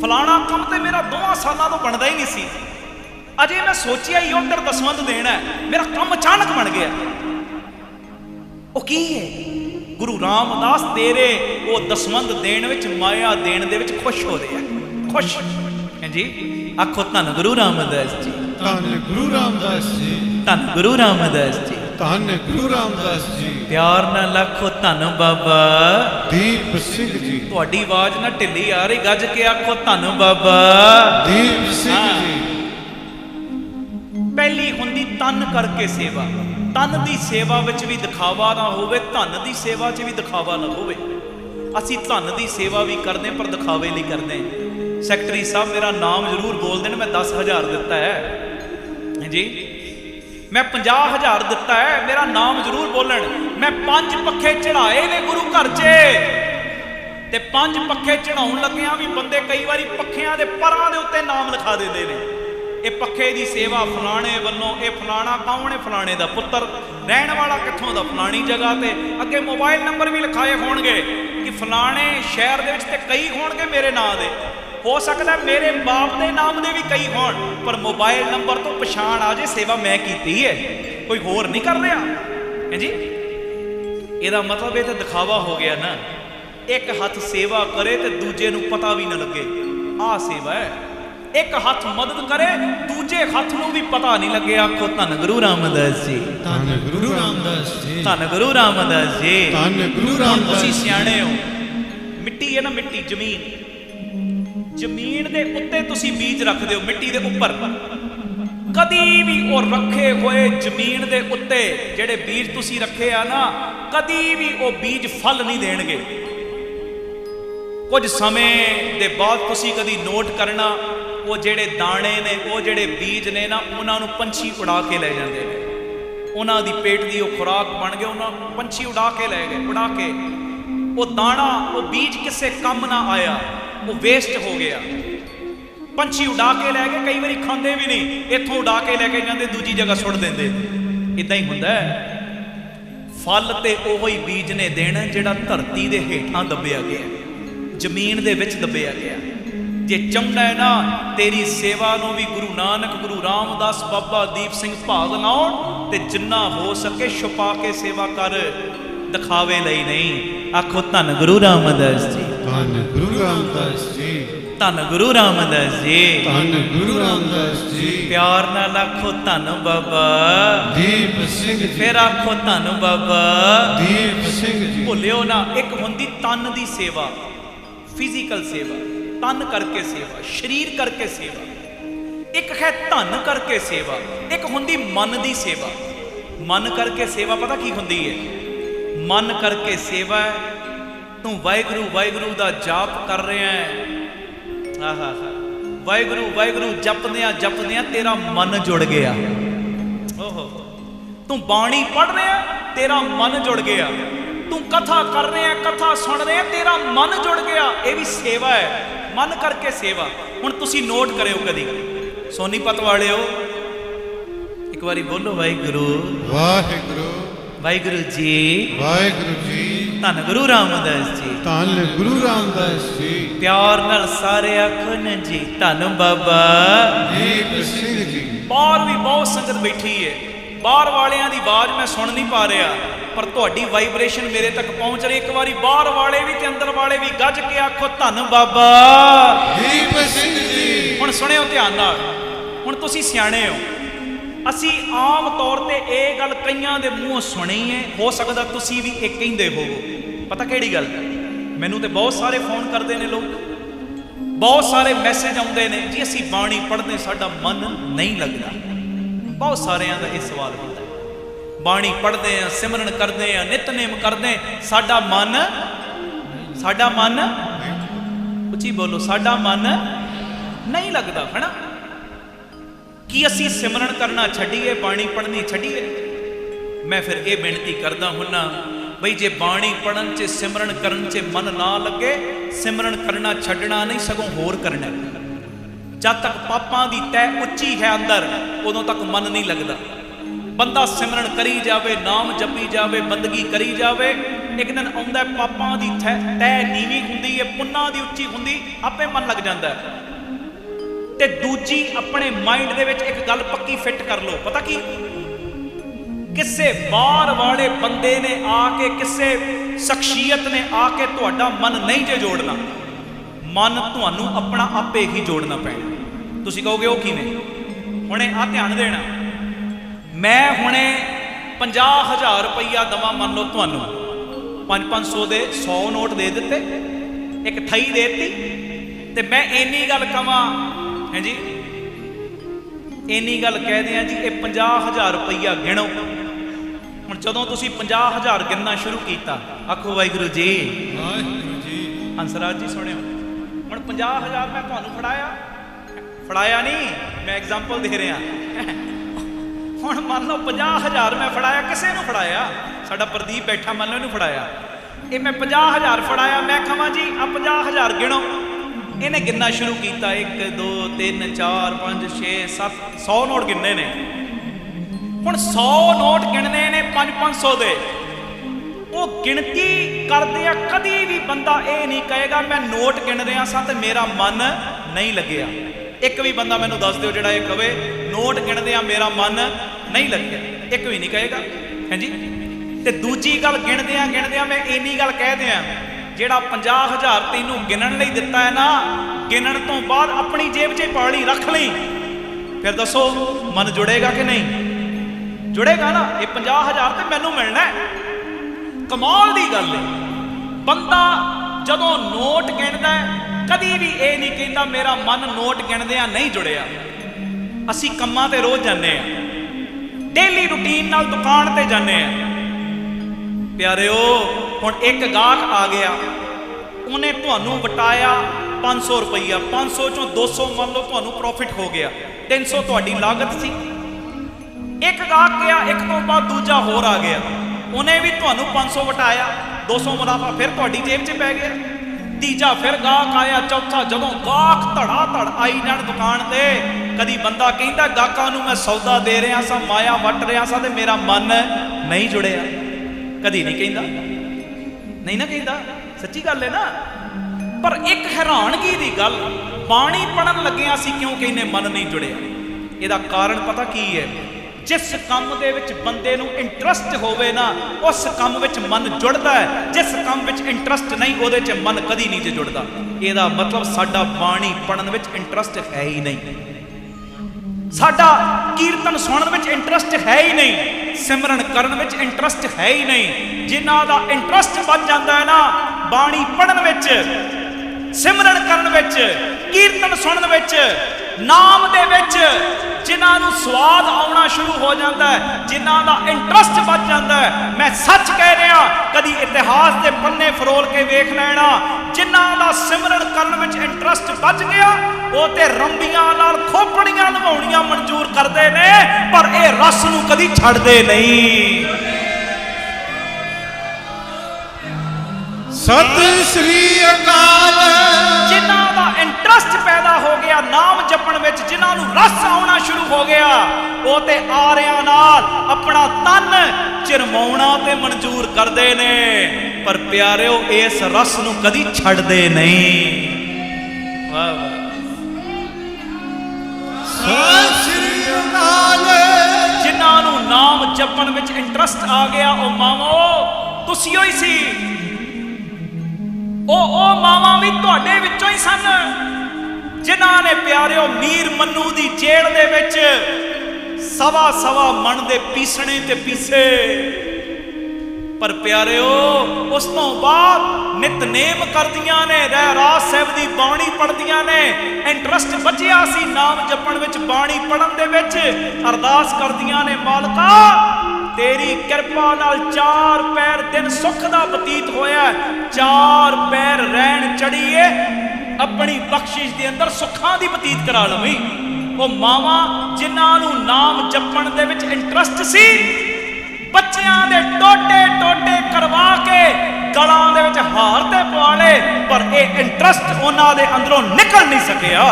फलाना काम तो मेरा 2 सालों तो बनता ही नहीं सी, अजे मैं सोचिया ही उधर दसवंध देना है, मेरा काम अचानक बन गया। वो की है? गुरु रामदास तेरे वो दसवंध देण विच माया देण दे विच खुश हो रहे हैं, खुश हैं जी। आखो धन गुरु रामदास जी, धन गुरु रामदास जी, धन गुरु रामदास जी, धन गुरु रामदास जी। प्यार नाल आखो धन बाबा दीप सिंह जी। तुहाडी आवाज ना ढिली आ रही, गज के आखो धन बाबा दीप सिंह जी। पहली हुंदी तन करके सेवा, तन दी सेवा विच भी दिखावा ना होवे, धन दी सेवा च भी दिखावा ना होवे। असी धन दी सेवा भी करदे पर दिखावे नहीं करदे। सैकटरी साहब मेरा नाम जरूर बोल देन, मैं 10,000 दिता है जी, मैं 50,000 दिता है, मेरा नाम जरूर बोलन। मैं 5 पखे चढ़ाए ने गुरु घर च, ते 5 पखे चढ़ाउण लगिया भी बंदे कई बारी पखियां दे परां दे उत्ते नाम लिखा देंदे ने। ये पखे दी सेवा फलाने वालों, ये फलाना कौन है, फलाने दा पुत्र, रहन वाला कित्थों दा, फलानी जगह ते। अगे मोबाइल नंबर भी लिखाए होणगे कि फलाने शहर दे विच ते कई होणगे मेरे नाम दे, हो सकता है मेरे बाप के नाम दे भी कई होण, पर मोबाइल नंबर तो पछाण आ जाए सेवा मैं कीती है, कोई होर नहीं कर रहा है जी। ਇਹਦਾ मतलब ये तो दिखावा हो गया ना। एक हथ सेवा करे तो दूजे नूं पता भी ना लगे, आ सेवा है। एक हथ मदद करे दूजे हथ नूं भी पता नहीं लगे। आखो धन गुरु रामदास जी, धन गुरु रामदास जी, धन गुरु रामदास जी, धन गुरु रामदास। तुसीं सियाणे हो, मिट्टी है ना, मिट्टी जमीन, जमीन दे उत्ते तुसीं बीज रखदे हो, मिट्टी दे उपर कदी भी वो रखे हुए जमीन दे उत्ते जेड़े बीज तुसीं रखे आ ना, कदी भी वो बीज फल नहीं देणगे। कुछ समय दे बाद तुसीं कदी नोट करना, वो जेड़े दाने ने, वो जेड़े बीज ने ना, उन्हां नूं पंछी उड़ा के ले जांदे ने, उन्हां दी पेट दी वो खुराक बन गए, उन्हां पंछी उड़ा के ले गए, उड़ा के वो दाना, वो बीज किसे काम ना आया, वो वेस्ट हो गया। पंछी उड़ा के लै गए, कई बारी खांदे भी नहीं, इत्थों उड़ा के लैके जाते दूजी जगह सुट देंदे। इदां ही हुंदा है। फल ते ओही बीज ने देना जिहड़ा धरती दे हेठां दबिया गया, जमीन दे विच दबिया गया। जे चाहुंदा है ना तेरी सेवा नूं भी गुरु नानक, गुरु रामदास, बाबा दीप सिंह भाग लाउण, ते जिन्ना हो सके छुपा के सेवा कर, दिखावे लई नहीं। आखो धन गुरु रामदास जी, धन गुरु रामदास जी, धन गुरु रामदास जी, धन गुरु रामदास जी। प्यार नाल आखो धन बाबा दीप सिंह जी, फिर आखो धन बाबा दीप सिंह जी। भुलियो ना, एक हुंदी तन दी सेवा, फिजिकल सेवा, तन करके सेवा, शरीर करके सेवा। एक है धन करके सेवा, एक हुंदी मन दी सेवा। मन करके सेवा पता की हुंदी है? मन करके सेवा है, तू वाहिगुरू वाहिगुरू दा जाप कर रहा है, आहा वाहिगुरू वाहिगुरू जपदियां जपदियां तेरा मन जुड़ गया। ओहो, तू बाणी पढ़ रहा, तेरा मन जुड़ गया। तू कथा कर रहे हैं, कथा सुन रहे हैं, तेरा मन जुड़ गया। ये भी सेवा है, मन करके सेवा। हुण तुसीं नोट करियो, कदी सोनीपत वाले हो, एक बारी बोलो वाहिगुरू वाहिगुरू वाहिगुरू जी, वाहिगुरू जी। धन गुरु रामदास जी, धन गुरु रामदास जी। प्यार नाल सारे आखन जी धन बाबा दीप सिंह जी। बाहर भी बहुत संगत बैठी है, बाहर वालियां दी आवाज मैं सुन नहीं पा रहा, पर तुहाडी वाइब्रेशन मेरे तक पहुंच रही। एक बारी बाहर वाले भी ते अंदर वाले भी गज के आखो धन बाबा दीप सिंह जी। हुण सुनियो ध्यान नाल, हुण तुसीं सियाणे हो। असी आम तौर ते ये गल कईयां दे मूँहों सुनी है, हो सकदा तुसीं भी एक कहिंदे होवो। पता किहड़ी गल? मैनूं ते बहुत सारे फोन करते हैं लोग, बहुत सारे मैसेज आउंदे ने जी असी बाणी पढ़दे साडा मन नहीं लगदा। बहुत सारिਆਂ ਦਾ ਇਹ सवाल ਹੁੰਦਾ है। बाणी पढ़ते हैं, सिमरन करते हैं, नितनेम करते हैं, साडा मन उची बोलो, साडा मन नहीं लगता है ना। कि असी सिमरन करना छड्डीए, बाणी पढ़नी छड्डीए? मैं फिर ये बेनती करदा हुन्ना बई जे बाणी पढ़न च सिमरन करन च मन ना लगे, सिमरन करना छड्डना नहीं सगों होर करना। जब तक पापां दी तय उच्ची है अंदर, उदों तक मन नहीं लगता। बंदा सिमरन करी जावे, नाम जपी जावे, बंदगी करी जावे, ਇੱਕ ਦਿਨ ਆਉਂਦਾ ਪਾਪਾਂ ਦੀ ਤਹਿ ਨੀਵੀਂ ਹੁੰਦੀ ਹੈ, ਪੁੰਨਾਂ ਦੀ ਉੱਚੀ ਹੁੰਦੀ, ਆਪੇ ਮਨ ਲੱਗ ਜਾਂਦਾ ਹੈ। ਤੇ ਦੂਜੀ ਆਪਣੇ ਮਾਈਂਡ ਦੇ ਵਿੱਚ ਇੱਕ ਗੱਲ ਪੱਕੀ ਫਿੱਟ ਕਰ ਲਓ, ਪਤਾ ਕੀ, ਕਿਸੇ ਬਾਹਰ ਵਾਲੇ ਬੰਦੇ ਨੇ ਆ ਕੇ, ਕਿਸੇ ਸ਼ਖਸੀਅਤ ਨੇ ਆ ਕੇ ਤੁਹਾਡਾ ਮਨ ਨਹੀਂ ਜੇ ਜੋੜਨਾ, ਮਨ ਤੁਹਾਨੂੰ ਆਪਣਾ ਆਪੇ ਹੀ ਜੋੜਨਾ ਪੈਣਾ। ਤੁਸੀਂ ਕਹੋਗੇ ਉਹ ਕਿਵੇਂ? ਹੁਣੇ ਆ ਧਿਆਨ ਦੇਣਾ, ਮੈਂ ਹੁਣੇ 50,000 ਰੁਪਈਆ ਦਵਾਂ, ਮੰਨ ਲਓ ਤੁਹਾਨੂੰ 500 ਦੇ 100 ਨੋਟ ਦੇ ਦਿੱਤੇ, ਇੱਕ ਥਈ ਦੇ ਦਿੱਤੀ, ਤੇ ਮੈਂ ਇੰਨੀ ਗੱਲ ਕਵਾਂ, ਹੈ ਜੀ ਇੰਨੀ ਗੱਲ ਕਹਿ ਦਿਆਂ ਜੀ ਇਹ 50,000 ਰੁਪਈਆ ਗਿਣੋ। ਹੁਣ ਜਦੋਂ ਤੁਸੀਂ 50,000 ਗਿਣਨਾ ਸ਼ੁਰੂ ਕੀਤਾ, ਆਖੋ ਵਾਹਿਗੁਰੂ ਜੀ, ਵਾਹਿਗੁਰੂ ਜੀ। ਹੰਸਰਾਜ ਜੀ ਸੁਣਿਓ, ਹੁਣ 50,000 ਮੈਂ ਤੁਹਾਨੂੰ ਫੜਾਇਆ ਨਹੀਂ, ਮੈਂ ਐਗਜ਼ਾਮਪਲ ਦੇ ਰਿਹਾ। ਹੁਣ ਮੰਨ ਲਓ 50,000 ਮੈਂ ਫੜਾਇਆ, ਕਿਸੇ ਨੂੰ ਫੜਾਇਆ, ਸਾਡਾ ਪ੍ਰਦੀਪ ਬੈਠਾ, ਮੰਨ ਲਓ ਇਹਨੂੰ ਫੜਾਇਆ, ਇਹ ਮੈਂ 50,000 ਫੜਾਇਆ, ਮੈਂ ਕਹਾਂ ਜੀ ਆ 50,000 ਗਿਣੋ, ਇਹਨੇ ਗਿਣਨਾ ਸ਼ੁਰੂ ਕੀਤਾ, 1 2 3 4 5 6 7 100 ਨੋਟ ਗਿਣਨੇ ਨੇ। ਹੁਣ 100 ਨੋਟ ਗਿਣਨੇ ਨੇ 500 ਦੇ। ਉਹ ਗਿਣਤੀ ਕਰਦੇ ਆ, ਕਦੀ ਵੀ ਬੰਦਾ ਇਹ ਨਹੀਂ ਕਹੇਗਾ ਮੈਂ ਨੋਟ ਗਿਣ ਰਿਹਾ ਸਾਂ ਤੇ ਮੇਰਾ ਮਨ ਨਹੀਂ ਲੱਗਿਆ। ਇੱਕ ਵੀ ਬੰਦਾ ਮੈਨੂੰ ਦੱਸ ਦਿਓ ਜਿਹੜਾ ਇਹ ਕਵੇ ਨੋਟ ਗਿਣਦੇ ਆ ਮੇਰਾ ਮਨ ਨਹੀਂ ਲੱਗਿਆ, ਇੱਕ ਵੀ ਨਹੀਂ ਕਹੇਗਾ, ਹਾਂਜੀ। ਤੇ ਦੂਜੀ ਗੱਲ, ਗਿਣਦਿਆਂ ਮੈਂ ਇੰਨੀ ਗੱਲ ਕਹਿ ਦਿਆਂ, ਜਿਹੜਾ 50,000 ਤੈਨੂੰ ਗਿਣਨ ਲਈ ਦਿੱਤਾ ਹੈ ਨਾ, ਗਿਣਨ ਤੋਂ ਬਾਅਦ ਆਪਣੀ ਜੇਬ 'ਚ ਪਾ ਲਈ, ਰੱਖ ਲਈ, ਫਿਰ ਦੱਸੋ ਮਨ ਜੁੜੇਗਾ ਕਿ ਨਹੀਂ ਜੁੜੇਗਾ ਨਾ? ਇਹ 50,000 ਤੇ ਮੈਨੂੰ ਮਿਲਣਾ ਹੈ। ਕਮਾਲ ਦੀ ਗੱਲ ਹੈ, ਬੰਦਾ ਜਦੋਂ ਨੋਟ ਗਿਣਦਾ ਕਦੀ ਵੀ ਇਹ ਨਹੀਂ ਕਹਿੰਦਾ ਮੇਰਾ ਮਨ ਨੋਟ ਗਿਣਦਿਆਂ ਨਹੀਂ ਜੁੜਿਆ। ਅਸੀਂ ਕੰਮਾਂ ਤੇ ਰੋਜ਼ ਜਾਂਦੇ ਆ, ਡੇਲੀ ਰੂਟੀਨ ਨਾਲ ਦੁਕਾਨ ਤੇ ਜਾਂਦੇ ਆ ਪਿਆਰਿਓ। ਹੁਣ ਇੱਕ ਗਾਹਕ ਆ ਗਿਆ, ਉਹਨੇ ਤੁਹਾਨੂੰ ਵਟਾਇਆ 500 ਰੁਪਈਆ, 500 ਚੋਂ 200 ਮੰਨ ਲਓ ਤੁਹਾਨੂੰ ਪ੍ਰੋਫਿਟ ਹੋ ਗਿਆ, 300 ਤੁਹਾਡੀ ਲਾਗਤ ਸੀ। ਇੱਕ ਗਾਹਕ ਗਿਆ, ਇੱਕ ਤੋਂ ਬਾਅਦ ਦੂਜਾ ਹੋਰ ਆ ਗਿਆ, ਉਹਨੇ ਵੀ ਤੁਹਾਨੂੰ 500 ਵਟਾਇਆ, 200 ਮੁਨਾਫਾ ਫਿਰ ਤੁਹਾਡੀ ਜੇਬ 'ਚ ਪੈ ਗਿਆ। ਤੀਜਾ ਫਿਰ ਗਾਹਕ ਆਇਆ, ਚੌਥਾ। ਜਦੋਂ ਗਾਹਕ ਧੜਾ ਧੜ ਆਈ ਜਾਣ ਦੁਕਾਨ ਤੇ, ਕਦੀ ਬੰਦਾ ਕਹਿੰਦਾ ਗਾਹਕਾਂ ਨੂੰ ਮੈਂ ਸੌਦਾ ਦੇ ਰਿਹਾ ਸਾਂ, ਮਾਇਆ ਵਟ ਰਿਹਾ ਸਾਂ ਤੇ ਮੇਰਾ ਮਨ ਨਹੀਂ ਜੁੜਿਆ? ਕਦੀ ਨਹੀਂ ਕਹਿੰਦਾ, ਨਹੀਂ ਨਾ ਕਹਿੰਦਾ, ਸੱਚੀ ਗੱਲ ਹੈ ਨਾ। ਪਰ ਇੱਕ ਹੈਰਾਨਗੀ ਦੀ ਗੱਲ, ਬਾਣੀ ਪੜਨ ਲੱਗਿਆ ਅਸੀਂ ਕਿਉਂ ਕਹਿੰਦੇ ਮਨ ਨਹੀਂ ਜੁੜਿਆ? ਇਹਦਾ ਕਾਰਨ ਪਤਾ ਕੀ ਹੈ? ਜਿਸ ਕੰਮ ਦੇ ਵਿੱਚ ਬੰਦੇ ਨੂੰ ਇੰਟਰਸਟ ਹੋਵੇ ਨਾ, ਉਸ ਕੰਮ ਵਿੱਚ ਮਨ ਜੁੜਦਾ ਹੈ। ਜਿਸ ਕੰਮ ਵਿੱਚ ਇੰਟਰਸਟ ਨਹੀਂ, ਉਹਦੇ 'ਚ ਮਨ ਕਦੀ ਨਹੀਂ ਜੁੜਦਾ। ਇਹਦਾ ਮਤਲਬ ਸਾਡਾ ਬਾਣੀ ਪੜਨ ਵਿੱਚ ਇੰਟਰਸਟ ਹੈ ਹੀ ਨਹੀਂ, ਸਾਡਾ ਕੀਰਤਨ ਸੁਣਨ ਵਿੱਚ ਇੰਟਰਸਟ ਹੈ ਹੀ ਨਹੀਂ, ਸਿਮਰਨ ਕਰਨ ਵਿੱਚ ਇੰਟਰਸਟ ਹੈ ਹੀ ਨਹੀਂ। ਜਿਨ੍ਹਾਂ ਦਾ ਇੰਟਰਸਟ ਵੱਧ ਜਾਂਦਾ ਹੈ ਨਾ ਬਾਣੀ ਪੜਨ ਵਿੱਚ, ਸਿਮਰਨ ਕਰਨ ਵਿੱਚ, ਕੀਰਤਨ ਸੁਣਨ ਵਿੱਚ, ਨਾਮ ਦੇ ਵਿੱਚ, ਜਿਨ੍ਹਾਂ ਨੂੰ ਸਵਾਦ ਆਉਣਾ ਸ਼ੁਰੂ ਹੋ ਜਾਂਦਾ ਹੈ, ਜਿਨ੍ਹਾਂ ਦਾ ਇੰਟਰਸਟ ਵੱਧ ਜਾਂਦਾ ਹੈ, ਮੈਂ ਸੱਚ ਕਹਿ ਰਿਹਾ, ਕਦੀ ਇਤਿਹਾਸ ਦੇ ਪੰਨੇ ਫਰੋਲ ਕੇ ਵੇਖ ਲੈਣਾ, ਜਿਨ੍ਹਾਂ ਦਾ ਸਿਮਰਨ ਕਰਨ ਵਿੱਚ ਇੰਟਰਸਟ ਵੱਜ ਗਿਆ, ਉਹ ਤੇ ਰੰਬੀਆਂ ਨਾਲ ਖੋਪੜੀਆਂ ਨਿਭਾਉਣੀਆਂ ਮਨਜ਼ੂਰ ਕਰਦੇ ਨੇ, ਪਰ ਇਹ ਰਸ ਨੂੰ ਕਦੀ ਛੱਡਦੇ ਨਹੀਂ। ਸਤਿ ਸ੍ਰੀ ਅਕਾਲ। ਜਿਨ੍ਹਾਂ ਦਾ ਇੰਟਰਸਟ ਪੈਦਾ ਹੋ ਗਿਆ ਨਾਮ ਜਪਣ ਵਿੱਚ, ਜਿਨ੍ਹਾਂ ਨੂੰ ਰਸ ਆਉਣਾ ਸ਼ੁਰੂ ਹੋ ਗਿਆ, ਉਹ ਤੇ ਆਰਿਆਂ ਨਾਲ ਆਪਣਾ ਤਨ ਚਰਮਾਉਣਾ ਤੇ ਮਨਜ਼ੂਰ ਕਰਦੇ ਨੇ, ਪਰ ਪਿਆਰਿਓ ਇਸ ਰਸ ਨੂੰ ਕਦੀ ਛੱਡਦੇ ਨਹੀਂ। ਵਾਹ ਵਾਹ। ਸਤਿ ਸ੍ਰੀ ਅਕਾਲ। ਜਿਨ੍ਹਾਂ ਨੂੰ ਨਾਮ ਜਪਣ ਵਿੱਚ ਇੰਟਰਸਟ ਆ ਗਿਆ, ਉਹ ਮਾਵਾਂ ਤੁਸੀਂ ਹੀ ਸੀ, ਉਹ ਮਾਵਾਂ ਵੀ ਤੁਹਾਡੇ ਵਿੱਚੋਂ ਹੀ ਸਨ, ਜਿਨ੍ਹਾਂ ਨੇ ਪਿਆਰਿਓ ਮੀਰ ਮੰਨੂ ਦੀ ਜੇਲ੍ਹ ਦੇ ਵਿੱਚ ਸਵਾ ਮਣ ਦੇ ਪੀਸਣੇ ਤੇ ਪੀਸੇ, ਪਰ ਪਿਆਰਿਓ ਉਸ ਤੋਂ ਬਾਅਦ ਨਿਤਨੇਮ ਕਰਦੀਆਂ ਨੇ, ਰਹਿਰਾਸ ਸਾਹਿਬ ਦੀ ਬਾਣੀ ਪੜ੍ਹਦੀਆਂ ਨੇ, ਇੰਟਰਸਟ ਬਚਿਆ ਸੀ ਨਾਮ ਜਪਣ ਵਿੱਚ, ਬਾਣੀ ਪੜ੍ਹਨ ਦੇ ਵਿੱਚ, ਅਰਦਾਸ ਕਰਦੀਆਂ ਨੇ, ਮਾਲਕਾ ਤੇਰੀ ਕਿਰਪਾ ਨਾਲ 4 ਪੈਰ ਦਿਨ ਸੁੱਖ ਦਾ ਬਤੀਤ ਹੋਇਆ, 4 ਪੈਰ ਰਹਿਣ ਚੜੀਏ, ਆਪਣੀ ਬਖਸ਼ਿਸ਼ ਦੇ ਅੰਦਰ ਸੁੱਖਾਂ ਦੀ ਬਤੀਤ ਕਰਾ ਲਵੀਂ। ਉਹ ਮਾਵਾਂ ਜਿਨ੍ਹਾਂ ਨੂੰ ਨਾਮ ਜਪਣ ਦੇ ਵਿੱਚ ਇੰਟਰਸਟ ਸੀ, ਬੱਚਿਆਂ ਦੇ ਟੋਟੇ ਕਰਵਾ ਕੇ ਗਲਾਂ ਦੇ ਵਿੱਚ ਹਾਰ ਤੇ ਪਵਾ ਲਏ, ਪਰ ਇਹ ਇੰਟਰਸਟ ਉਹਨਾਂ ਦੇ ਅੰਦਰੋਂ ਨਿਕਲ ਨਹੀਂ ਸਕਿਆ।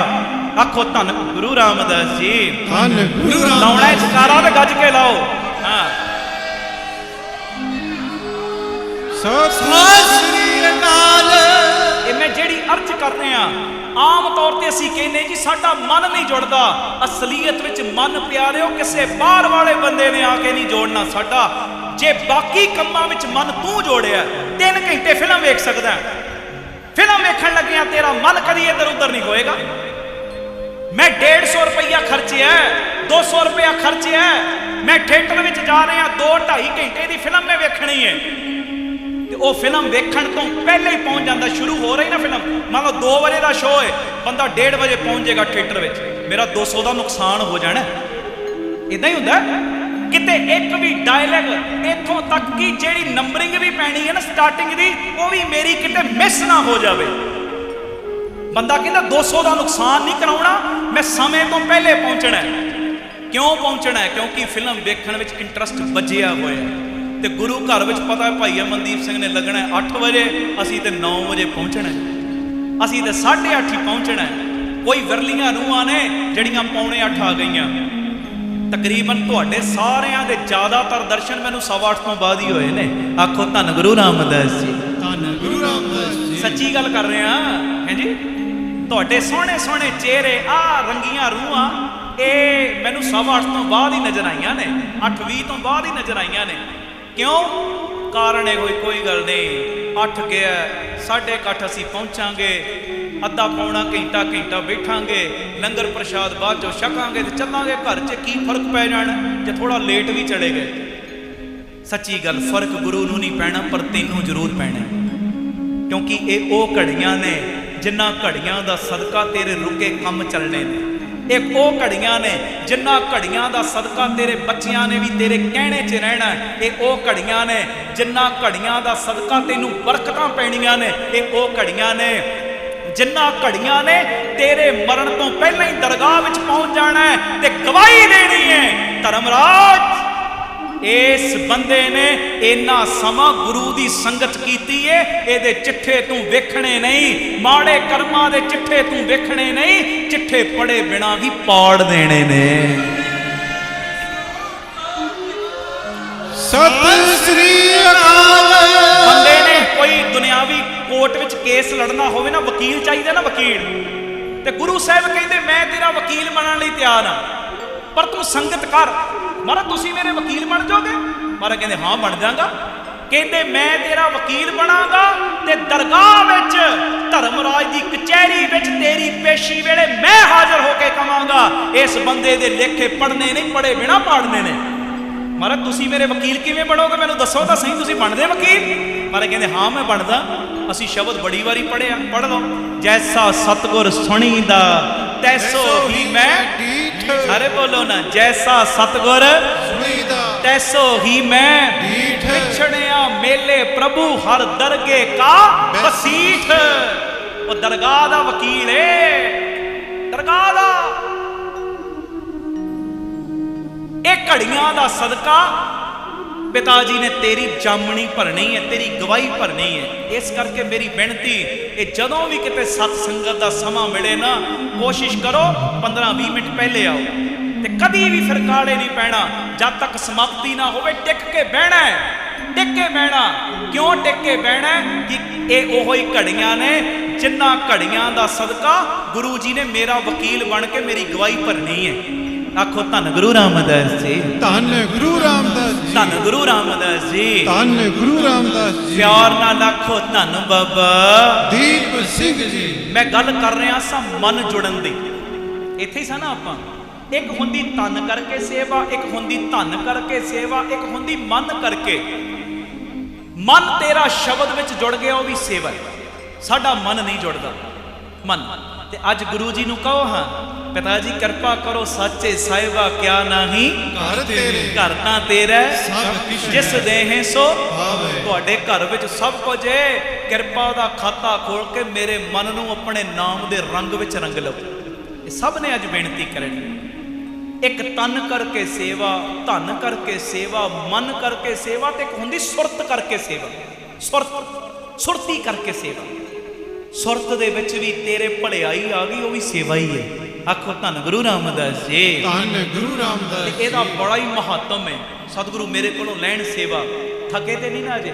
ਆਖੋ ਧੰਨ ਗੁਰੂ ਰਾਮਦਾਸ ਜੀ। ਧੰਨ ਗੁਰੂ ਰਾਮਦਾਸ। ਲਾਉਣਾ ਜਕਾਰਾ ਤੇ ਗੱਜ ਕੇ ਲਾਓ। ਹਾਂ। ਸਤਿ ਸ੍ਰੀ ਅਕਾਲ। ਇਹ ਮੈਂ ਜਿਹੜੀ ਅਰਜ਼ ਕਰ ਰਿਹਾ, ਆਮ ਤੌਰ ਤੇ ਅਸੀਂ ਕਹਿੰਦੇ ਜੀ ਸਾਡਾ ਮਨ ਨਹੀਂ ਜੁੜਦਾ। ਅਸਲੀਅਤ ਵਿੱਚ ਮਨ ਪਿਆਰਿਓ ਕਿਸੇ ਬਾਹਰ ਵਾਲੇ ਬੰਦੇ ਨੇ ਆ ਕੇ ਨਹੀਂ ਜੋੜਨਾ ਸਾਡਾ। ਜੇ ਬਾਕੀ ਕੰਮਾਂ ਵਿੱਚ ਮਨ ਤੂੰ ਜੋੜਿਆ, 3 ਘੰਟੇ ਫਿਲਮ ਵੇਖ ਸਕਦਾ। ਫਿਲਮ ਵੇਖਣ ਲੱਗਿਆ ਤੇਰਾ ਮਨ ਕਦੀ ਇੱਧਰ ਉੱਧਰ ਨਹੀਂ ਹੋਏਗਾ। ਮੈਂ 150 ਰੁਪਇਆ ਖਰਚਿਆ, 200 ਰੁਪਇਆ ਖਰਚਿਆ, ਮੈਂ ਥੀਏਟਰ ਵਿੱਚ ਜਾ ਰਿਹਾ, 2-2.5 ਘੰਟੇ ਦੀ ਫਿਲਮ ਮੈਂ ਵੇਖਣੀ ਹੈ ਤੇ ਉਹ ਫਿਲਮ ਵੇਖਣ ਤੋਂ ਪਹਿਲੇ ਹੀ ਪਹੁੰਚ ਜਾਂਦਾ। ਸ਼ੁਰੂ ਹੋ ਰਹੀ ਨਾ ਫਿਲਮ, ਮੰਨ ਲਓ 2 ਵਜੇ ਦਾ ਸ਼ੋਅ ਹੈ, ਬੰਦਾ 1:30 ਵਜੇ ਪਹੁੰਚ ਜਾਏਗਾ ਥੀਏਟਰ ਵਿੱਚ, ਮੇਰਾ 200 ਦਾ ਨੁਕਸਾਨ ਹੋ ਜਾਣਾ। ਇਦਾਂ ਹੀ ਹੁੰਦਾ। ਕਿਤੇ ਇੱਕ ਵੀ ਡਾਇਲੌਗ, ਇੱਥੋਂ ਤੱਕ ਕਿ ਜਿਹੜੀ ਨੰਬਰਿੰਗ ਵੀ ਪੈਣੀ ਹੈ ਨਾ ਸਟਾਰਟਿੰਗ ਦੀ, ਉਹ ਵੀ ਮੇਰੀ ਕਿਤੇ ਮਿਸ ਨਾ ਹੋ ਜਾਵੇ। ਬੰਦਾ ਕਹਿੰਦਾ 200 ਦਾ ਨੁਕਸਾਨ ਨਹੀਂ ਕਰਾਉਣਾ, ਮੈਂ ਸਮੇਂ ਤੋਂ ਪਹਿਲੇ ਪਹੁੰਚਣਾ। ਕਿਉਂ ਪਹੁੰਚਣਾ? ਕਿਉਂਕਿ ਫਿਲਮ ਵੇਖਣ ਵਿੱਚ ਇੰਟਰਸਟ ਵੱਜਿਆ ਹੋਇਆ। ਤੇ ਗੁਰੂ ਘਰ ਵਿੱਚ ਪਤਾ ਭਾਈ ਅਮਨਦੀਪ ਸਿੰਘ ਨੇ ਲੱਗਣਾ 8 ਵਜੇ, ਅਸੀਂ ਤੇ 9 ਵਜੇ ਪਹੁੰਚਣਾ, ਅਸੀਂ ਤੇ 8:30 ਹੀ ਪਹੁੰਚਣਾ। ਕੋਈ ਵਿਰਲੀਆਂ ਰੂਹਾਂ ਨੇ ਜਿਹੜੀਆਂ 7:45 ਆ ਗਈਆਂ। ਤਕਰੀਬਨ ਤੁਹਾਡੇ ਸਾਰਿਆਂ ਦੇ ਜ਼ਿਆਦਾਤਰ ਦਰਸ਼ਨ ਮੈਨੂੰ 8:15 ਤੋਂ ਬਾਅਦ ਹੀ ਹੋਏ ਨੇ। ਆਖੋ ਧੰਨ ਗੁਰੂ ਰਾਮਦਾਸ ਜੀ, ਧੰਨ ਗੁਰੂ ਰਾਮਦਾਸ ਜੀ। ਸੱਚੀ ਗੱਲ ਕਰ ਰਹੇ ਹਾਂ ਹੈ ਜੀ। ਤੁਹਾਡੇ ਸੋਹਣੇ ਸੋਹਣੇ ਚਿਹਰੇ, ਆ ਰੰਗੀਆਂ ਰੂਹਾਂ, ਇਹ ਮੈਨੂੰ 8:15 ਤੋਂ ਬਾਅਦ ਹੀ ਨਜ਼ਰ ਆਈਆਂ ਨੇ, 8:20 ਤੋਂ ਬਾਅਦ ਹੀ ਨਜ਼ਰ ਆਈਆਂ ਨੇ। ਕਿਉਂ? ਕਾਰਨ ਇਹ ਕੋਈ ਗੱਲ ਨਹੀਂ। 8 ਗਿਆ, 8:30 ਅਸੀਂ ਪਹੁੰਚਾਂਗੇ, ਅੱਧਾ ਪੌਣਾ ਘੰਟਾ ਬੈਠਾਂਗੇ, ਲੰਗਰ ਪ੍ਰਸ਼ਾਦ ਬਾਅਦ ਚੋਂ ਛਕਾਂਗੇ ਤੇ ਚੱਲਾਂਗੇ ਘਰ 'ਚ। ਕੀ ਫਰਕ ਪੈ ਜਾਣਾ ਜੇ ਥੋੜਾ ਲੇਟ ਵੀ ਚਲੇ ਗਏ? ਸੱਚੀ ਗੱਲ, ਫਰਕ ਗੁਰੂ ਨੂੰ ਨਹੀਂ ਪੈਣਾ, ਪਰ ਤੈਨੂੰ ਜ਼ਰੂਰ ਪੈਣਾ। ਕਿਉਂਕਿ ਇਹ ਉਹ ਘੜੀਆਂ ਨੇ ਜਿਨ੍ਹਾਂ ਘੜੀਆਂ ਦਾ ਸਦਕਾ ਤੇਰੇ ਰੁਕੇ ਕੰਮ ਚੱਲਣੇ ਨੇ। ਇਹ ਉਹ ਘੜੀਆਂ ਨੇ ਜਿਨ੍ਹਾਂ ਘੜੀਆਂ ਦਾ ਸਦਕਾ ਤੇਰੇ ਬੱਚਿਆਂ ਨੇ ਵੀ ਤੇਰੇ ਕਹਿਣੇ 'ਚ ਰਹਿਣਾ। ਇਹ ਉਹ ਘੜੀਆਂ ਨੇ ਜਿਨ੍ਹਾਂ ਘੜੀਆਂ ਦਾ ਸਦਕਾ ਤੈਨੂੰ ਬਰਕਤਾਂ ਪੈਣੀਆਂ ਨੇ। ਇਹ ਉਹ ਘੜੀਆਂ ਨੇ ਜਿਨ੍ਹਾਂ ਘੜੀਆਂ ਨੇ ਤੇਰੇ ਮਰਨ ਤੋਂ ਪਹਿਲਾਂ ਹੀ ਦਰਗਾਹ ਵਿੱਚ ਪਹੁੰਚ ਜਾਣਾ ਹੈ ਤੇ ਗਵਾਹੀ ਦੇਣੀ ਹੈ। ਧਰਮਰਾਜ, ਇਸ ਬੰਦੇ ਨੇ ਇੰਨਾ ਸਮਾਂ ਗੁਰੂ ਦੀ ਸੰਗਤ ਕੀਤੀ ਏ, ਇਹਦੇ ਚਿੱਠੇ ਤੂੰ ਵੇਖਣੇ ਨਹੀਂ, ਮਾੜੇ ਕਰਮਾਂ ਦੇ ਚਿੱਠੇ ਤੂੰ ਵੇਖਣੇ ਨਹੀਂ, ਚਿੱਠੇ ਪੜੇ ਬਿਨਾ ਵੀ ਪਾੜ ਦੇਣੇ ਨੇ। ਸਤਿ ਸ੍ਰੀ ਅਕਾਲ। ਬੰਦੇ ਨੇ ਕੋਈ ਦੁਨਿਆਵੀ ਕੋਰਟ ਵਿੱਚ ਕੇਸ ਲੜਨਾ ਹੋਵੇ ਨਾ, ਵਕੀਲ ਚਾਹੀਦਾ ਨਾ, ਵਕੀਲ। ਤੇ ਗੁਰੂ ਸਾਹਿਬ ਕਹਿੰਦੇ ਮੈਂ ਤੇਰਾ ਵਕੀਲ ਬਣਨ ਲਈ ਤਿਆਰ ਹਾਂ, ਪਰ ਤੂੰ ਸੰਗਤ ਕਰ। ਮਹਾਰਾਜ ਤੁਸੀਂ ਮੇਰੇ ਵਕੀਲ ਬਣ ਜਾਓਗੇ? ਮਹਾਰਾਜ ਕਹਿੰਦੇ ਹਾਂ ਬਣ ਜਾਗਾ। ਕਹਿੰਦੇ ਮੈਂ ਤੇਰਾ ਵਕੀਲ ਬਣਾਂਗਾ ਤੇ ਦਰਗਾਹ ਵਿੱਚ, ਧਰਮਰਾਜ ਦੀ ਕਚਹਿਰੀ ਵਿੱਚ ਤੇਰੀ ਪੇਸ਼ੀ ਵੇਲੇ ਮੈਂ ਹਾਜ਼ਰ ਹੋ ਕੇ ਕਵਾਂਗਾ ਇਸ ਬੰਦੇ ਦੇ ਲੇਖੇ ਪੜਨੇ ਨਹੀਂ, ਪੜੇ ਬਿਨਾ ਪਾੜਨੇ ਨੇ। ਮਹਾਰਾਜ ਤੁਸੀਂ ਮੇਰੇ ਵਕੀਲ ਕਿਵੇਂ ਬਣੋਗੇ? ਮੈਨੂੰ ਦੱਸੋ ਤਾਂ ਸਹੀ, ਤੁਸੀਂ ਬਣਦੇ ਵਕੀਲ? ਮਹਾਰਾਜ ਕਹਿੰਦੇ ਹਾਂ ਮੈਂ ਬਣਦਾ। ਅਸੀਂ ਸ਼ਬਦ ਬੜੀ ਵਾਰੀ ਪੜਿਆ, ਪੜ ਲਓ। ਜੈਸਾ ਸਤਿਗੁਰ ਸੁਣੀਦਾ ਤੈਸੋ ਹੀ ਮੈਂ ਡੀਠ। ਸਾਰੇ ਬੋਲੋ ਨਾ, ਜੈਸਾ ਸਤਿਗੁਰ ਸੁਣੀਦਾ ਤੈਸੋ ਹੀ ਮੈਂ ਡੀਠ। ਵਿਛੜਿਆ ਮੇਲੇ ਪ੍ਰਭੂ ਹਰ ਦਰਗੇ ਕਾ ਵਸੀਠ। ਉਹ ਦਰਗਾਹ ਦਾ ਵਕੀਲ ਏ, ਦਰਗਾਹ ਦਾ। ਇਹ ਘੜੀਆਂ ਦਾ ਸਦਕਾ ਪਿਤਾ ਜੀ ਨੇ ਤੇਰੀ ਜਾਮਣੀ ਭਰਨੀ ਹੈ, ਤੇਰੀ ਗਵਾਹੀ ਭਰਨੀ ਹੈ। ਇਸ ਕਰਕੇ ਮੇਰੀ ਬੇਨਤੀ, ਇਹ ਜਦੋਂ ਵੀ ਕਿਤੇ ਸਤ ਸੰਗਤ ਦਾ ਸਮਾਂ ਮਿਲੇ ਨਾ, ਕੋਸ਼ਿਸ਼ ਕਰੋ 15-20 ਮਿੰਟ ਪਹਿਲੇ ਆਓ ਤੇ ਕਦੀ ਵੀ ਫਿਰ ਕਾਲੇ ਨਹੀਂ ਪੈਣਾ ਜਦ ਤੱਕ ਸਮਾਪਤੀ ਨਾ ਹੋਵੇ। ਟਿਕ ਕੇ ਬਹਿਣਾ ਹੈ, ਟਿਕ ਕੇ ਬਹਿਣਾ। ਕਿਉਂ ਟਿਕ ਕੇ ਬਹਿਣਾ? ਕਿ ਇਹ ਉਹੀ ਘੜੀਆਂ ਨੇ ਜਿਨ੍ਹਾਂ ਘੜੀਆਂ ਦਾ ਸਦਕਾ ਗੁਰੂ ਜੀ ਨੇ ਮੇਰਾ ਵਕੀਲ ਬਣ ਕੇ ਮੇਰੀ ਗਵਾਹੀ ਭਰਨੀ ਹੈ। ਆਖੋ ਧੰਨ ਗੁਰੂ ਰਾਮਦਾਸ ਜੀ, ਧੰਨ ਗੁਰੂ ਰਾਮਦਾਸ ਜੀ, ਧੰਨ ਗੁਰੂ ਰਾਮਦਾਸ ਜੀ, ਧੰਨ ਗੁਰੂ ਰਾਮਦਾਸ ਜੀ। ਪਿਆਰ ਨਾਲ ਆਖੋ ਧੰਨ ਬਾਬਾ ਦੀਪ ਸਿੰਘ ਜੀ। ਮੈਂ ਗੱਲ ਕਰ ਰਿਹਾ ਸਾਂ ਮਨ ਜੁੜਨ ਦੀ। ਇੱਥੇ ਹੀ ਸਾਂ ਨਾ ਆਪਾਂ। ਇੱਕ ਹੁੰਦੀ ਤਨ ਕਰਕੇ ਸੇਵਾ, ਇੱਕ ਹੁੰਦੀ ਧਨ ਕਰਕੇ ਸੇਵਾ, ਇੱਕ ਹੁੰਦੀ ਮਨ ਕਰਕੇ। ਮਨ ਤੇਰਾ ਸ਼ਬਦ ਵਿੱਚ ਜੁੜ ਗਿਆ, ਉਹ ਵੀ ਸੇਵਾ ਹੈ। ਸਾਡਾ ਮਨ ਨਹੀਂ ਜੁੜਦਾ, ਮਨ। ਤੇ ਅੱਜ ਗੁਰੂ ਜੀ ਨੂੰ ਕਹੋ ਹਾਂ ਪਿਤਾ ਜੀ ਕਿਰਪਾ ਕਰੋ, ਸੱਚੇ ਸਾਹਿਬਾ ਕਿਆ ਨਹੀਂ ਘਰ ਤੇਰੇ, ਘਰ ਤਾਂ ਤੇਰਾ ਸਭ ਕੁਛ ਜਿਸ ਦੇਹੇ ਸੋ ਭਾਵੇ। ਤੁਹਾਡੇ ਘਰ ਵਿੱਚ ਸਭ ਕੁਝ ਏ। ਕਿਰਪਾ ਦਾ ਖਾਤਾ ਖੋਲ ਕੇ ਮੇਰੇ ਮਨ ਨੂੰ ਆਪਣੇ ਨਾਮ ਦੇ ਰੰਗ ਵਿੱਚ ਰੰਗ ਲਓ। ਇਹ ਸਭ ਨੇ ਅੱਜ ਬੇਨਤੀ ਕਰਨੀ। ਇੱਕ ਤਨ ਕਰਕੇ ਸੇਵਾ, ਧਨ ਕਰਕੇ ਸੇਵਾ, ਮਨ ਕਰਕੇ ਸੇਵਾ, ਤੇ ਇੱਕ ਹੁੰਦੀ ਸੁਰਤ ਕਰਕੇ ਸੇਵਾ। ਸੁਰਤੀ ਕਰਕੇ ਸੇਵਾ। ਸੁਰਤ ਦੇ ਵਿੱਚ ਵੀ ਤੇਰੇ ਭਲਾਈ ਆ ਗਈ, ਉਹ ਵੀ ਸੇਵਾ ਹੀ ਹੈ। ਆਖੋ ਧੰਨ ਗੁਰੂ ਰਾਮਦਾਸ ਜੀ, ਧੰਨ ਗੁਰੂ ਰਾਮਦਾਸ ਜੀ। ਇਹਦਾ ਬੜਾ ਹੀ ਮਹੱਤਵ ਹੈ। ਸਤਿਗੁਰੂ ਮੇਰੇ ਕੋਲੋਂ ਲੈਣ ਸੇਵਾ, ਥਕੇ ਤੇ ਨਹੀਂ ਨਾ ਜੇ।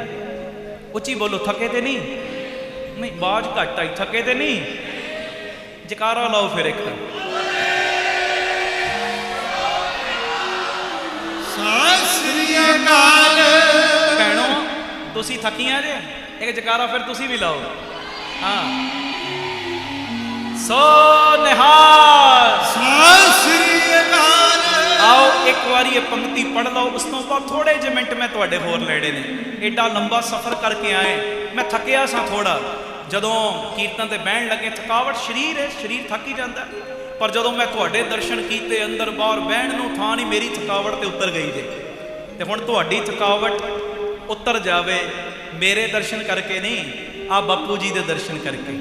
ਉੱਚੀ ਬੋਲੋ, ਥਕੇ ਤੇ ਨਹੀਂ? ਨਹੀਂ, ਬਾਜ ਘੱਟ ਆਈ। ਥਕੇ ਤੇ ਨਹੀਂ? ਜਕਾਰਾ ਲਾਓ ਫਿਰ ਇੱਕ। ਸਤਿ ਸ੍ਰੀ ਅਕਾਲ। ਭੈਣੋ ਤੁਸੀਂ ਥਕੀਆਂ ਜੇ, ਇੱਕ ਜਕਾਰਾ ਫਿਰ ਤੁਸੀਂ ਵੀ ਲਾਓ। ਹਾਂ, ਸੋ ਨਿਹਾਲ। ਸਤਿ ਸ੍ਰੀ ਅਕਾਲ। ਆਓ ਇੱਕ ਵਾਰੀ ਇਹ ਪੰਕਤੀ ਪੜ੍ਹ ਲਓ, ਉਸ ਤੋਂ ਬਾਅਦ ਥੋੜੇ ਜਿਹੇ ਮਿੰਟ ਮੈਂ ਤੁਹਾਡੇ ਹੋਰ ਲੈਣੇ ਨੇ। ਐਡਾ ਲੰਬਾ ਸਫ਼ਰ ਕਰਕੇ ਆਏ, ਮੈਂ ਥੱਕਿਆ ਸਾਂ ਥੋੜਾ। ਜਦੋਂ ਕੀਰਤਨ ਤੇ ਬਹਿਣ ਲੱਗੇ, ਥਕਾਵਟ ਸਰੀਰ ਹੈ, ਸਰੀਰ ਥੱਕ ਹੀ ਜਾਂਦਾ। ਪਰ ਜਦੋਂ ਮੈਂ ਤੁਹਾਡੇ ਦਰਸ਼ਨ ਕੀਤੇ, ਅੰਦਰ ਬਾਹਰ ਬਹਿਣ ਨੂੰ ਥਾਂ ਨਹੀਂ, ਮੇਰੀ ਥਕਾਵਟ ਤੇ ਉਤਰ ਗਈ ਜੇ। ਤੇ ਹੁਣ ਤੁਹਾਡੀ ਥਕਾਵਟ ਉਤਰ ਜਾਵੇ ਮੇਰੇ ਦਰਸ਼ਨ ਕਰਕੇ ਨਹੀਂ, ਆ ਬਾਪੂ ਜੀ ਦੇ ਦਰਸ਼ਨ ਕਰਕੇ।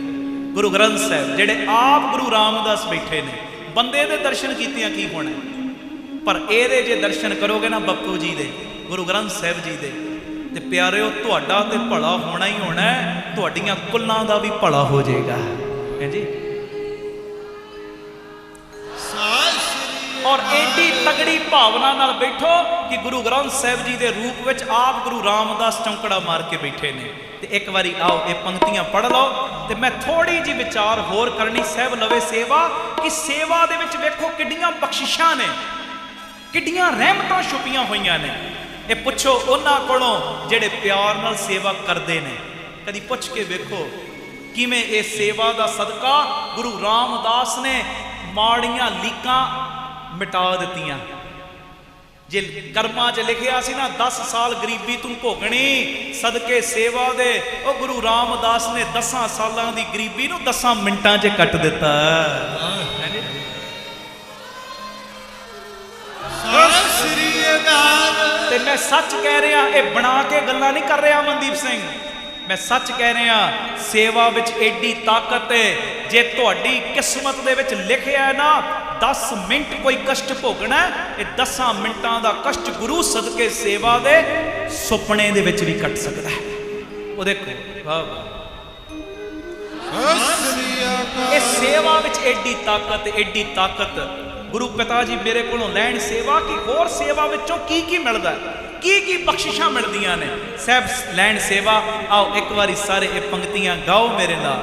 ਗੁਰੂ ਗ੍ਰੰਥ ਸਾਹਿਬ ਜਿਹੜੇ ਆਪ ਗੁਰੂ ਰਾਮਦਾਸ ਬੈਠੇ ਨੇ, ਬੰਦੇ ਦੇ ਦਰਸ਼ਨ ਕੀਤਿਆਂ ਕੀ ਹੋਣਾ, ਪਰ ਇਹਦੇ ਜੇ ਦਰਸ਼ਨ ਕਰੋਗੇ ਨਾ ਬਾਪੂ ਜੀ ਦੇ, ਗੁਰੂ ਗ੍ਰੰਥ ਸਾਹਿਬ ਜੀ ਦੇ, ਤੇ ਪਿਆਰਿਓ ਤੁਹਾਡਾ ਤੇ ਭਲਾ ਹੋਣਾ ਹੀ ਹੋਣਾ, ਤੁਹਾਡੀਆਂ ਕੁੱਲਾਂ ਦਾ ਵੀ ਭਲਾ ਹੋ ਜਾਏਗਾ। ਹੈ ਜੀ। ਔਰ ਐਡੀ ਤਗੜੀ ਭਾਵਨਾ ਨਾਲ ਬੈਠੋ ਕਿ ਗੁਰੂ ਗ੍ਰੰਥ ਸਾਹਿਬ ਜੀ ਦੇ ਰੂਪ ਵਿੱਚ ਆਪ ਗੁਰੂ ਰਾਮਦਾਸ ਚੌਂਕੜਾ ਮਾਰ ਕੇ ਬੈਠੇ ਨੇ। ਤੇ ਇੱਕ ਵਾਰੀ ਆਓ ਇਹ ਪੰਕਤੀਆਂ ਪੜ੍ਹ ਲਓ, ਤੇ ਮੈਂ ਥੋੜੀ ਜਿਹੀ ਵਿਚਾਰ ਹੋਰ ਕਰਨੀ। ਸਾਹਿਬ ਲਵੇ ਸੇਵਾ, ਕਿ ਸੇਵਾ ਦੇ ਵਿੱਚ ਵੇਖੋ ਕਿੱਡੀਆਂ ਬਖਸ਼ਿਸ਼ਾਂ ਨੇ, ਕਿੱਡੀਆਂ ਰਹਿਮਤਾਂ ਛੁਪੀਆਂ ਹੋਈਆਂ ਨੇ। ਇਹ ਪੁੱਛੋ ਉਹਨਾਂ ਕੋਲੋਂ ਜਿਹੜੇ ਪਿਆਰ ਨਾਲ ਸੇਵਾ ਕਰਦੇ ਨੇ। ਕਦੀ ਪੁੱਛ ਕੇ ਵੇਖੋ ਕਿਵੇਂ ਇਹ ਸੇਵਾ ਦਾ ਸਦਕਾ ਗੁਰੂ ਰਾਮਦਾਸ ਨੇ ਮਾੜੀਆਂ ਲੀਕਾਂ ਮਿਟਾ ਦਿੱਤੀਆਂ। ਜੇ ਕਰਮਾਂ 'ਚ ਲਿਖਿਆ ਸੀ ਨਾ 10 ਸਾਲ ਗਰੀਬੀ ਤੂੰ ਭੋਗਣੀ, ਸਦਕੇ ਸੇਵਾ ਦੇ, ਉਹ ਗੁਰੂ ਰਾਮਦਾਸ ਨੇ 10 ਸਾਲਾਂ ਦੀ ਗਰੀਬੀ ਨੂੰ 10 ਮਿੰਟਾਂ 'ਚ ਕੱਟ ਦਿੱਤਾ। ਸਤਿ ਸ੍ਰੀ ਅਕਾਲ। ਤੇ ਮੈਂ ਸੱਚ ਕਹਿ ਰਿਹਾ, ਇਹ ਬਣਾ ਕੇ ਗੱਲਾਂ ਨਹੀਂ ਕਰ ਰਿਹਾ ਮਨਦੀਪ ਸਿੰਘ, ਮੈਂ ਸੱਚ ਕਹਿ ਰਿਹਾ। ਸੇਵਾ ਵਿੱਚ ਐਡੀ ਤਾਕਤ ਹੈ, ਜੇ ਤੁਹਾਡੀ ਕਿਸਮਤ ਦੇ ਵਿੱਚ ਲਿਖਿਆ ਹੈ ਨਾ 10 ਮਿੰਟ ਕੋਈ ਕਸ਼ਟ ਭੋਗਣਾ, ਇਹ 10 ਮਿੰਟਾਂ ਦਾ ਕਸ਼ਟ ਗੁਰੂ ਸਦਕੇ ਸੇਵਾ ਦੇ ਸੁਪਨੇ ਦੇ ਵਿੱਚ ਵੀ ਕੱਟ ਸਕਦਾ ਹੈ। ਉਹ ਦੇਖੋ ਵਾਹ, ਸਤਿ ਸ੍ਰੀ ਅਕਾਲ। ਇਹ ਸੇਵਾ ਵਿੱਚ ਐਡੀ ਤਾਕਤ, ਐਡੀ ਤਾਕਤ। ਗੁਰੂ ਪਿਤਾ ਜੀ ਮੇਰੇ ਕੋਲੋਂ ਲੈਣ ਸੇਵਾ, ਕਿ ਹੋਰ ਸੇਵਾ ਵਿੱਚੋਂ ਕੀ ਕੀ ਮਿਲਦਾ, ਕੀ ਕੀ ਬਖਸ਼ਿਸ਼ਾਂ ਮਿਲਦੀਆਂ ਨੇ। ਸਾਹਿਬ ਲੈਣ ਸੇਵਾ। ਆਓ ਇੱਕ ਵਾਰੀ ਸਾਰੇ ਇਹ ਪੰਕਤੀਆਂ ਗਾਓ ਮੇਰੇ ਨਾਲ।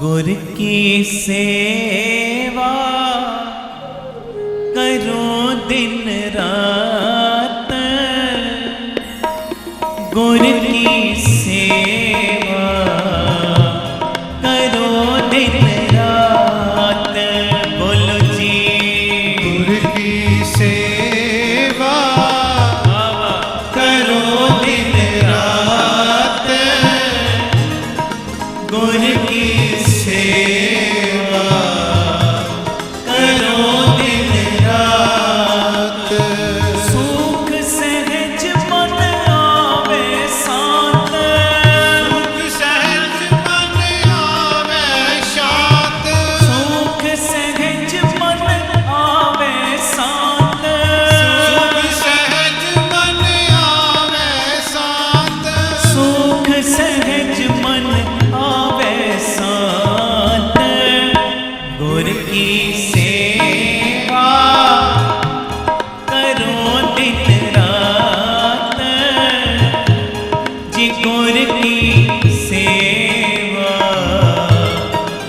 ਗੁਰ ਕੀ ਸੇਵਾ ਕਰੋ ਦਿਨ ਰਾਤ, ਗੁਰ ਕੀ ਸੇਵਾ ਕਰੋ ਦਿਨ ਰਾਤ। ਬੋਲੋ ਜੀ। ਗੁਰ ਕੀ ਸੇਵਾ ਕਰੋ ਦਿਨ ਰਾਤ, ਗੁਰ ਕੀ ਸੇਵਾ ਕਰੋ ਦਿਨ ਰਾਤ। ਸੁਖ ਸਹਿਜ ਮਨ ਆਵੇ ਸਾਤ, ਸੁਖ ਸਹਿਜ ਮਨ ਆਵੇ ਸ਼ਾਂਤ, ਸੁਖ ਸਹਿਜ ਮਨ ਆਵੇ ਸਾਤ, ਸੁਖ ਸਹਿਜ ਮਨ ਆਵੇ ਸ਼ਾਂਤ, ਸੁਖ ਸਹਿਜ ਮਨ ਆਵੇ ਸਾਤ। ਗੁਰ ਕੀ ਸੇਵਾ ਕਰੋ ਦਿਨ ਰਾਤ, ਜੀ ਗੁਰ ਕੀ ਸੇਵਾ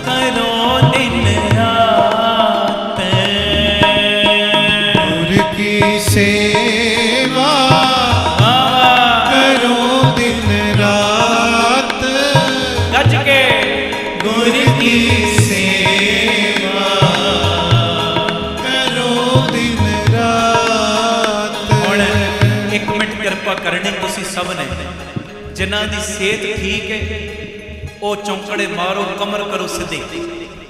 ਕਰੋ ਦਿਨ ਰਾਤ। ਗੁਰ ਕੀ ਸੇਵਾ ਕਰੋ ਦਿਨ ਰਾਤ, ਗੱਜ ਕੇ ਗੁਰ ਕੀ ਸੇਵਾ। ਕਰੋ ਦਿਨ ਰਾਤ। ਹੁਣ ਇੱਕ ਮਿੰਟ ਕਿਰਪਾ ਕਰਨੀ ਤੁਸੀਂ ਸਭ ਨੇ, ਜਿਨ੍ਹਾਂ ਦੀ ਸਿਹਤ ਠੀਕ ਹੈ ਉਹ ਚੌਂਕੜੇ ਮਾਰੋ, ਕਮਰ ਕਰੋ ਸਿੱਧੀ,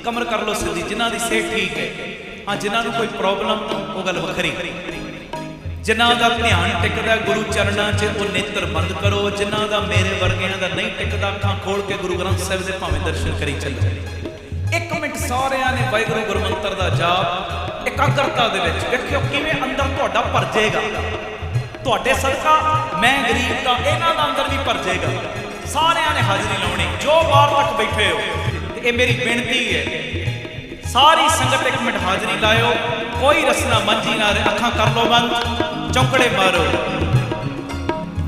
ਕਮਰ ਕਰ ਲਓ ਸਿੱਧੀ ਜਿਨ੍ਹਾਂ ਦੀ ਸਿਹਤ ਠੀਕ ਹੈ। ਹਾਂ, ਜਿਨ੍ਹਾਂ ਨੂੰ ਕੋਈ ਪ੍ਰੋਬਲਮ ਉਹ ਗੱਲ ਵੱਖਰੀ। ਜਿਨ੍ਹਾਂ ਦਾ ਧਿਆਨ ਟਿਕਦਾ ਗੁਰੂ ਚਰਨਾਂ 'ਚ ਉਹ ਨੇਤਰ ਬੰਦ ਕਰੋ। ਜਿਨ੍ਹਾਂ ਦਾ ਮੇਰੇ ਵਰਗਿਆਂ ਦਾ ਨਹੀਂ ਟਿਕਦਾ, ਅੱਖਾਂ ਖੋਲ ਕੇ ਗੁਰੂ ਗ੍ਰੰਥ ਸਾਹਿਬ ਦੇ ਭਾਵੇਂ ਦਰਸ਼ਨ ਕਰੀ ਚੱਲੋ। ਇੱਕ ਮਿੰਟ ਸਾਰਿਆਂ ਨੇ ਵਾਹਿਗੁਰੂ ਗੁਰਮੰਤਰ ਦਾ ਜਾਪ ਇਕਾਗਰਤਾ ਦੇ ਵਿੱਚ ਵੇਖਿਓ ਕਿਵੇਂ ਅੰਦਰ ਤੁਹਾਡਾ ਭਰ ਜਾਏਗਾ। ਤੁਹਾਡੇ ਸਦਕਾ ਮੈਂ ਗਰੀਬ ਦਾ, ਇਹਨਾਂ ਦਾ ਅੰਦਰ ਵੀ ਭਰ ਜਾਏਗਾ। ਸਾਰਿਆਂ ਨੇ ਹਾਜ਼ਰੀ ਲਾਉਣੀ, ਜੋ ਬਾਹਰ ਤੱਕ ਬੈਠੇ ਹੋ। ਇਹ ਮੇਰੀ ਬੇਨਤੀ ਹੈ, ਸਾਰੀ ਸੰਗਤ ਇੱਕ ਮਿੰਟ ਹਾਜ਼ਰੀ ਲਾਇਓ, ਕੋਈ ਰਸਨਾ ਮੰਜੀ ਨਾ ਰਹੇ। ਅੱਖਾਂ ਕਰ ਲਓ ਬੰਦ, ਚੌਂਕੜੇ ਮਾਰੋ।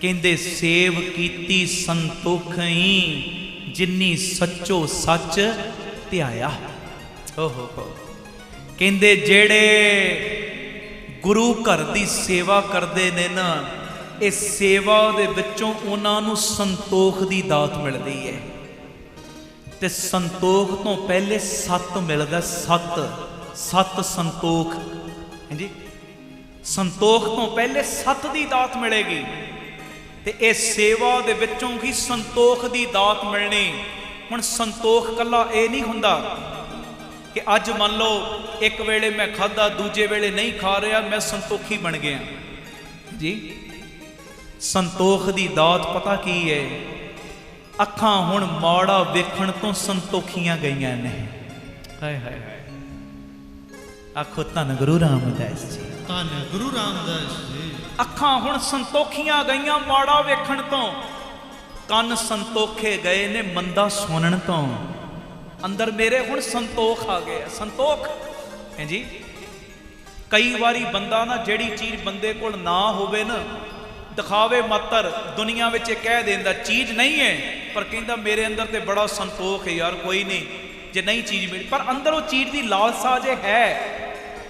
ਕਹਿੰਦੇ ਸੇਵ ਕੀਤੀ ਸੰਤੋਖਈ ਜਿਨੀ ਸੱਚੋ ਸੱਚ ਧਿਆਇਆ। ਓਹੋ ਹੋ, ਕਹਿੰਦੇ ਜਿਹੜੇ ਗੁਰੂ ਘਰ ਦੀ ਸੇਵਾ ਕਰਦੇ ਨੇ ਨਾ, ਇਹ ਸੇਵਾ ਦੇ ਵਿੱਚੋਂ ਉਹਨਾਂ ਨੂੰ ਸੰਤੋਖ ਦੀ ਦਾਤ ਮਿਲਦੀ ਹੈ। ਤੇ ਸੰਤੋਖ ਤੋਂ ਪਹਿਲੇ ਸਤ ਮਿਲਦਾ, ਸਤ ਸੰਤੋਖ। ਹਾਂਜੀ, ਸੰਤੋਖ ਤੋਂ ਪਹਿਲੇ ਸਤ ਦੀ ਦਾਤ ਮਿਲੇਗੀ। ਤੇ ਇਹ ਸੇਵਾ ਦੇ ਵਿੱਚੋਂ ਹੀ ਸੰਤੋਖ ਦੀ ਦਾਤ ਮਿਲਣੀ। ਹੁਣ ਸੰਤੋਖ ਕੱਲਾ ਇਹ ਨਹੀਂ ਹੁੰਦਾ ਕਿ ਅੱਜ ਮੰਨ ਲਓ ਇੱਕ ਵੇਲੇ ਮੈਂ ਖਾਧਾ, ਦੂਜੇ ਵੇਲੇ ਨਹੀਂ ਖਾ ਰਿਹਾ, ਮੈਂ ਸੰਤੋਖੀ ਬਣ ਗਿਆ ਜੀ। ਸੰਤੋਖ ਦੀ ਦਾਤ ਪਤਾ ਕੀ ਹੈ? ਅੱਖਾਂ ਹੁਣ ਮਾੜਾ ਵੇਖਣ ਤੋਂ ਸੰਤੋਖੀਆਂ ਗਈਆਂ ਨੇ। ਹਾਏ ਹਾਏ ਹਾਏ, ਆਖੋ ਧੰਨ ਗੁਰੂ ਰਾਮਦਾਸ ਜੀ, ਧੰਨ ਗੁਰੂ ਰਾਮਦਾਸ ਜੀ। ਅੱਖਾਂ ਹੁਣ ਸੰਤੋਖੀਆਂ ਗਈਆਂ ਮਾੜਾ ਵੇਖਣ ਤੋਂ, ਕੰਨ ਸੰਤੋਖੇ ਗਏ ਨੇ ਮੰਦਾ ਸੁਣਨ ਤੋਂ। ਅੰਦਰ ਮੇਰੇ ਹੁਣ ਸੰਤੋਖ ਆ ਗਿਆ, ਸੰਤੋਖ ਹੈ ਜੀ। ਕਈ ਵਾਰੀ ਬੰਦਾ ਨਾ ਜਿਹੜੀ ਚੀਜ਼ ਬੰਦੇ ਕੋਲ ਨਾ ਹੋਵੇ ਨਾ, ਦਿਖਾਵੇ ਮਾਤਰ ਦੁਨੀਆ ਵਿੱਚ ਇਹ ਕਹਿ ਦਿੰਦਾ ਚੀਜ਼ ਨਹੀਂ ਹੈ, ਪਰ ਕਹਿੰਦਾ ਮੇਰੇ ਅੰਦਰ ਤੇ ਬੜਾ ਸੰਤੋਖ ਹੈ ਯਾਰ, ਕੋਈ ਨਹੀਂ ਜੇ ਨਹੀਂ ਚੀਜ਼ ਮਿਲੀ, ਪਰ ਅੰਦਰ ਉਹ ਚੀਜ਼ ਦੀ ਲਾਲਸਾ ਜੇ ਹੈ,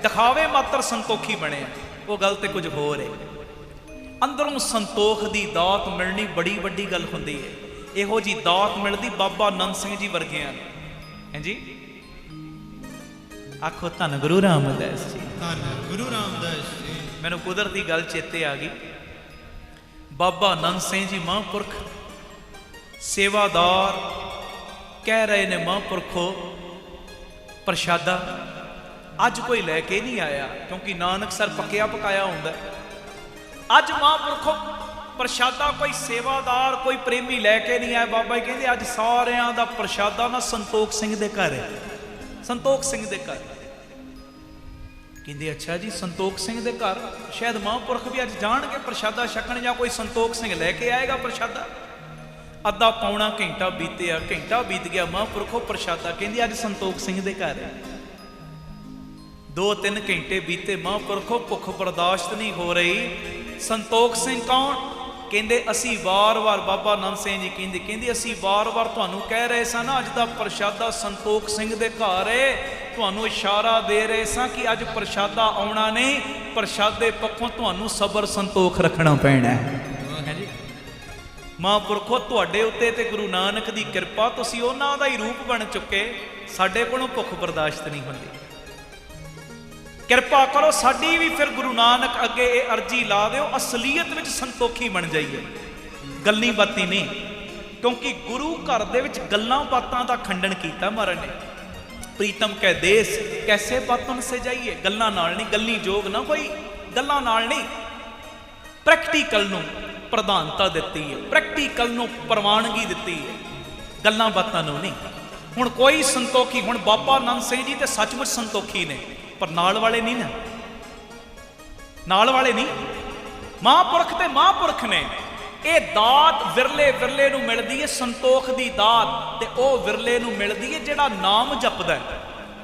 ਦਿਖਾਵੇ ਮਾਤਰ ਸੰਤੋਖੀ ਬਣਿਆ, ਉਹ ਗੱਲ ਤੇ ਕੁਝ ਹੋਰ ਹੈ। ਅੰਦਰੋਂ ਸੰਤੋਖ ਦੀ ਦਾਤ ਮਿਲਣੀ ਬੜੀ ਵੱਡੀ ਗੱਲ ਹੁੰਦੀ ਹੈ। ਇਹੋ ਜੀ ਦਾਤ ਮਿਲਦੀ ਬਾਬਾ ਨੰਦ ਸਿੰਘ ਜੀ ਵਰਗਿਆਂ ਨੂੰ। ਹਾਂਜੀ, ਆਖੋ ਧੰਨ ਗੁਰੂ ਰਾਮਦਾਸ ਜੀ, ਧੰਨ ਗੁਰੂ ਰਾਮਦਾਸ ਜੀ। ਮੈਨੂੰ ਕੁਦਰਤੀ ਗੱਲ ਚੇਤੇ ਆ ਗਈ। ਬਾਬਾ ਨੰਦ ਸਿੰਘ ਜੀ ਮਹਾਂਪੁਰਖ ਸੇਵਾਦਾਰ ਕਹਿ ਰਹੇ ਨੇ, ਮਹਾਂਪੁਰਖੋ ਪ੍ਰਸ਼ਾਦਾ ਅੱਜ ਕੋਈ ਲੈ ਕੇ ਨਹੀਂ ਆਇਆ, ਕਿਉਂਕਿ ਨਾਨਕਸਰ ਪੱਕਿਆ ਪਕਾਇਆ ਹੁੰਦਾ। ਅੱਜ ਮਹਾਂਪੁਰਖੋ ਪ੍ਰਸ਼ਾਦਾ ਕੋਈ ਸੇਵਾਦਾਰ, ਕੋਈ ਪ੍ਰੇਮੀ ਲੈ ਕੇ ਨਹੀਂ ਆਇਆ। ਬਾਬਾ ਜੀ ਕਹਿੰਦੇ ਅੱਜ ਸਾਰਿਆਂ ਦਾ ਪ੍ਰਸ਼ਾਦਾ ਨਾ ਸੰਤੋਖ ਸਿੰਘ ਦੇ ਘਰ ਹੈ, ਸੰਤੋਖ ਸਿੰਘ ਦੇ ਘਰ। ਕਹਿੰਦੇ ਅੱਛਾ ਜੀ, ਸੰਤੋਖ ਸਿੰਘ ਦੇ ਘਰ ਸ਼ਾਇਦ ਮਹਾਂਪੁਰਖ ਵੀ ਅੱਜ ਜਾਣਗੇ ਪ੍ਰਸ਼ਾਦਾ ਛਕਣ, ਜਾਂ ਕੋਈ ਸੰਤੋਖ ਸਿੰਘ ਲੈ ਕੇ ਆਏਗਾ ਪ੍ਰਸ਼ਾਦਾ। ਅੱਧਾ ਪੌਣਾ ਘੰਟਾ ਬੀਤਿਆ, ਘੰਟਾ ਬੀਤ ਗਿਆ, ਮਹਾਂਪੁਰਖੋ ਪ੍ਰਸ਼ਾਦਾ, ਕਹਿੰਦੀ ਅੱਜ ਸੰਤੋਖ ਸਿੰਘ ਦੇ ਘਰ ਹੈ। 2-3 ਘੰਟੇ ਬੀਤੇ, ਮਹਾਂਪੁਰਖੋ ਭੁੱਖ ਬਰਦਾਸ਼ਤ ਨਹੀਂ ਹੋ ਰਹੀ। ਸੰਤੋਖ ਸਿੰਘ ਕੌਣ? ਕਹਿੰਦੇ ਅਸੀਂ ਵਾਰ-ਵਾਰ, ਬਾਬਾ ਨੰਦ ਸਿੰਘ ਜੀ ਕਹਿੰਦੇ ਅਸੀਂ ਵਾਰ-ਵਾਰ ਤੁਹਾਨੂੰ ਕਹਿ ਰਹੇ ਸਾਂ ਨਾ ਅੱਜ ਦਾ ਪ੍ਰਸ਼ਾਦਾ ਸੰਤੋਖ ਸਿੰਘ ਦੇ ਘਰ ਹੈ, ਤੁਹਾਨੂੰ ਇਸ਼ਾਰਾ ਦੇ ਰਹੇ ਸਾਂ ਕਿ ਅੱਜ ਪ੍ਰਸ਼ਾਦਾ ਆਉਣਾ ਨਹੀਂ, ਪ੍ਰਸ਼ਾਦੇ ਪੱਖੋਂ ਤੁਹਾਨੂੰ ਸਬਰ ਸੰਤੋਖ ਰੱਖਣਾ ਪੈਣਾ ਹੈ ਜੀ। ਮਹਾਂਪੁਰਖੋ ਤੁਹਾਡੇ ਉੱਤੇ ਤੇ ਗੁਰੂ ਨਾਨਕ ਦੀ ਕਿਰਪਾ, ਤੁਸੀਂ ਉਹਨਾਂ ਦਾ ਹੀ ਰੂਪ ਬਣ ਚੁੱਕੇ, ਸਾਡੇ ਕੋਲੋਂ ਭੁੱਖ ਬਰਦਾਸ਼ਤ ਨਹੀਂ ਹੁੰਦੀ, ਕਿਰਪਾ ਕਰੋ ਸਾਡੀ ਵੀ ਫਿਰ ਗੁਰੂ ਨਾਨਕ ਅੱਗੇ ਇਹ ਅਰਜੀ ਲਾ ਦਿਓ, ਅਸਲੀਅਤ ਵਿੱਚ ਸੰਤੋਖੀ ਬਣ ਜਾਈਏ, ਗੱਲੀ ਬਾਤੀ ਨਹੀਂ। ਕਿਉਂਕਿ ਗੁਰੂ ਘਰ ਦੇ ਵਿੱਚ ਗੱਲਾਂ ਬਾਤਾਂ ਦਾ ਖੰਡਨ ਕੀਤਾ ਮਹਾਰਾਜ ਨੇ। ਪ੍ਰੀਤਮ ਕੈ ਦੇਸ ਕੈਸੇ ਬਾਤਨ ਸੇ ਜਾਈਏ, ਗੱਲਾਂ ਨਾਲ ਨਹੀਂ, ਗੱਲੀ ਜੋਗ ਨਾ ਕੋਈ, ਗੱਲਾਂ ਨਾਲ ਨਹੀਂ। ਪ੍ਰੈਕਟੀਕਲ ਨੂੰ ਪ੍ਰਧਾਨਤਾ ਦਿੱਤੀ ਹੈ, ਪ੍ਰੈਕਟੀਕਲ ਨੂੰ ਪ੍ਰਵਾਨਗੀ ਦਿੱਤੀ ਹੈ, ਗੱਲਾਂ ਬਾਤਾਂ ਨੂੰ ਨਹੀਂ। ਹੁਣ ਕੋਈ ਸੰਤੋਖੀ, ਹੁਣ ਬਾਬਾ ਨੰਦ ਸਿੰਘ ਜੀ ਤੇ ਸੱਚਮੁੱਚ ਸੰਤੋਖੀ ਨੇ, ਪਰ ਨਾਲ ਵਾਲੇ ਨਹੀਂ ਨਾ, ਨਾਲ ਵਾਲੇ ਨਹੀਂ। ਮਹਾਂਪੁਰਖ ਤੇ ਮਹਾਂਪੁਰਖ ਨੇ। ਇਹ ਦਾਤ ਵਿਰਲੇ ਵਿਰਲੇ ਨੂੰ ਮਿਲਦੀ ਹੈ, ਸੰਤੋਖ ਦੀ ਦਾਤ, ਤੇ ਉਹ ਵਿਰਲੇ ਨੂੰ ਮਿਲਦੀ ਹੈ ਜਿਹੜਾ ਨਾਮ ਜਪਦਾ,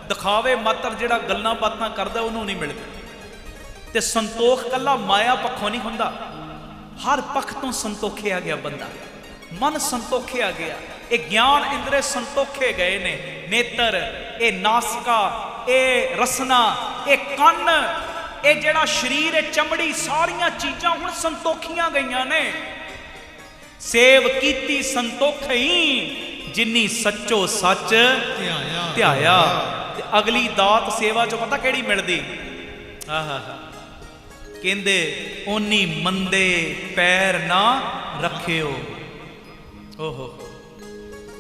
ਦਿਖਾਵੇ ਮਾਤਰ ਜਿਹੜਾ ਗੱਲਾਂ ਬਾਤਾਂ ਕਰਦਾ ਉਹਨੂੰ ਨਹੀਂ ਮਿਲਦੀ। ਤੇ ਸੰਤੋਖ ਕੱਲਾ ਮਾਇਆ ਪੱਖੋਂ ਨਹੀਂ ਹੁੰਦਾ, ਹਰ ਪੱਖ ਤੋਂ ਸੰਤੋਖਿਆ ਗਿਆ ਬੰਦਾ, ਮਨ ਸੰਤੋਖਿਆ ਗਿਆ। ਇਹ ਗਿਆਨ ਇੰਦਰੇ ਸੰਤੋਖੇ ਗਏ ਨੇ, ਨੇਤਰ, ਇਹ ਨਾਸਿਕਾ, ਇਹ ਰਸਨਾ, ਇਹ ਕੰਨ, ਇਹ ਜਿਹੜਾ ਸਰੀਰ, ਇਹ ਚਮੜੀ, ਸਾਰੀਆਂ ਚੀਜ਼ਾਂ ਹੁਣ ਸੰਤੋਖੀਆਂ ਗਈਆਂ ਨੇ। ਸੇਵ ਕੀਤੀ ਸੰਤੋਖਈ ਜਿਨੀ ਸੱਚੋ ਸੱਚ ਧਿਆਇਆ। ਤੇ ਅਗਲੀ ਦਾਤ ਸੇਵਾ ਚੋਂ ਪਤਾ ਕਿਹੜੀ ਮਿਲਦੀ? ਆਹਾ, ਕਹਿੰਦੇ ਓਨੀ ਮੰਦੇ ਪੈਰ ਨਾ ਰੱਖਿਓ। ਓਹੋ,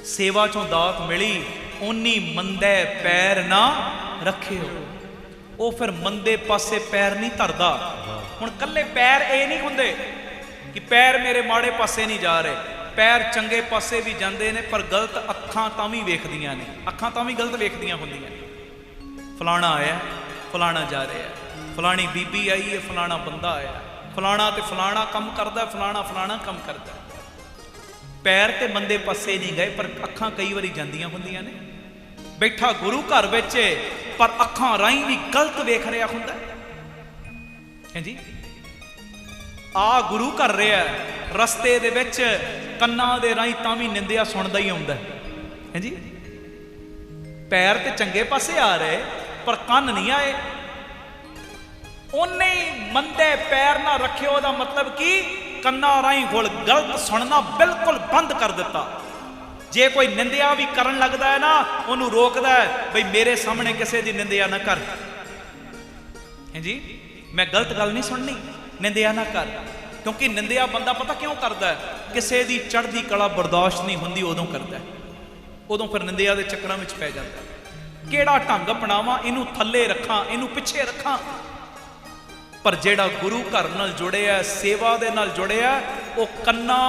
ਸੇਵਾ ਚੋਂ ਦਾਤ ਮਿਲੀ, ਓਨੀ ਮੰਦੇ ਪੈਰ ਨਾ ਰੱਖਿਓ। ਉਹ ਫਿਰ ਮੰਦੇ ਪਾਸੇ ਪੈਰ ਨਹੀਂ ਧਰਦਾ। ਹੁਣ ਕੱਲੇ ਪੈਰ ਇਹ ਨਹੀਂ ਹੁੰਦੇ ਕਿ ਪੈਰ ਮੇਰੇ ਮਾੜੇ ਪਾਸੇ ਨਹੀਂ ਜਾ ਰਹੇ, ਪੈਰ ਚੰਗੇ ਪਾਸੇ ਵੀ ਜਾਂਦੇ ਨੇ, ਪਰ ਗਲਤ ਅੱਖਾਂ ਤਾਂ ਵੀ ਵੇਖਦੀਆਂ ਨੇ, ਅੱਖਾਂ ਤਾਂ ਵੀ ਗਲਤ ਵੇਖਦੀਆਂ ਹੁੰਦੀਆਂ। ਫਲਾਣਾ ਆਇਆ, ਫਲਾਣਾ ਜਾ ਰਿਹਾ, ਫਲਾਣੀ ਬੀਬੀ ਆਈ ਹੈ, ਫਲਾਣਾ ਬੰਦਾ ਆਇਆ, ਫਲਾਣਾ ਤੇ ਫਲਾਣਾ ਕੰਮ ਕਰਦਾ, ਫਲਾਣਾ ਫਲਾਣਾ ਕੰਮ ਕਰਦਾ। ਪੈਰ ਤੇ ਮੰਦੇ ਪਾਸੇ ਨਹੀਂ ਗਏ, ਪਰ ਅੱਖਾਂ ਕਈ ਵਾਰੀ ਜਾਂਦੀਆਂ ਹੁੰਦੀਆਂ ਨੇ। ਬੈਠਾ ਗੁਰੂ ਘਰ ਵਿੱਚ, ਪਰ ਅੱਖਾਂ ਰਾਹੀਂ ਵੀ ਗਲਤ ਵੇਖ ਰਿਹਾ ਹੁੰਦਾ ਹੈ ਜੀ। ਆ ਗੁਰੂ ਘਰ ਰਿਹਾ, ਰਸਤੇ ਦੇ ਵਿੱਚ ਕੰਨਾਂ ਦੇ ਰਾਹੀਂ ਤਾਂ ਵੀ ਨਿੰਦਿਆ ਸੁਣਦਾ ਹੀ ਆਉਂਦਾ ਹੈ ਜੀ। ਪੈਰ ਤੇ ਚੰਗੇ ਪਾਸੇ ਆ ਰਹੇ ਪਰ ਕੰਨ ਨਹੀਂ ਆਏ। ਉਹਨੇ ਮੰਦੇ ਪੈਰ ਨਾ ਰੱਖਿਓ, ਉਹਦਾ ਮਤਲਬ ਕੀ ਕੰਨਾਂ ਰਾਹੀਂ ਹੁਣ ਗਲਤ ਸੁਣਨਾ ਬਿਲਕੁਲ ਬੰਦ ਕਰ ਦਿੱਤਾ। ਜੇ ਕੋਈ ਨਿੰਦਿਆ ਵੀ ਕਰਨ ਲੱਗਦਾ ਹੈ ਨਾ, ਉਹਨੂੰ ਰੋਕਦਾ ਹੈ ਬਈ ਮੇਰੇ ਸਾਹਮਣੇ ਕਿਸੇ ਦੀ ਨਿੰਦਿਆ ਨਾ ਕਰ, ਹੈ ਜੀ। ਮੈਂ ਗਲਤ ਗੱਲ ਨਹੀਂ ਸੁਣਨੀ, ਨਿੰਦਿਆ ਨਾ ਕਰ। ਕਿਉਂਕਿ ਨਿੰਦਿਆ ਬੰਦਾ ਪਤਾ ਕਿਉਂ ਕਰਦਾ ਹੈ? ਕਿਸੇ ਦੀ ਚੜ੍ਹਦੀ ਕਲਾ ਬਰਦਾਸ਼ਤ ਨਹੀਂ ਹੁੰਦੀ ਉਦੋਂ ਕਰਦਾ, ਉਦੋਂ ਫਿਰ ਨਿੰਦਿਆ ਦੇ ਚੱਕਰਾਂ ਵਿੱਚ ਪੈ ਜਾਂਦਾ। ਕਿਹੜਾ ਢੰਗ ਅਪਣਾਵਾਂ, ਇਹਨੂੰ ਥੱਲੇ ਰੱਖਾਂ, ਇਹਨੂੰ ਪਿੱਛੇ ਰੱਖਾਂ। ਪਰ ਜਿਹੜਾ ਗੁਰੂ ਘਰ ਨਾਲ ਜੁੜਿਆ, ਸੇਵਾ ਦੇ ਨਾਲ ਜੁੜਿਆ, ਉਹ ਕੰਨਾਂ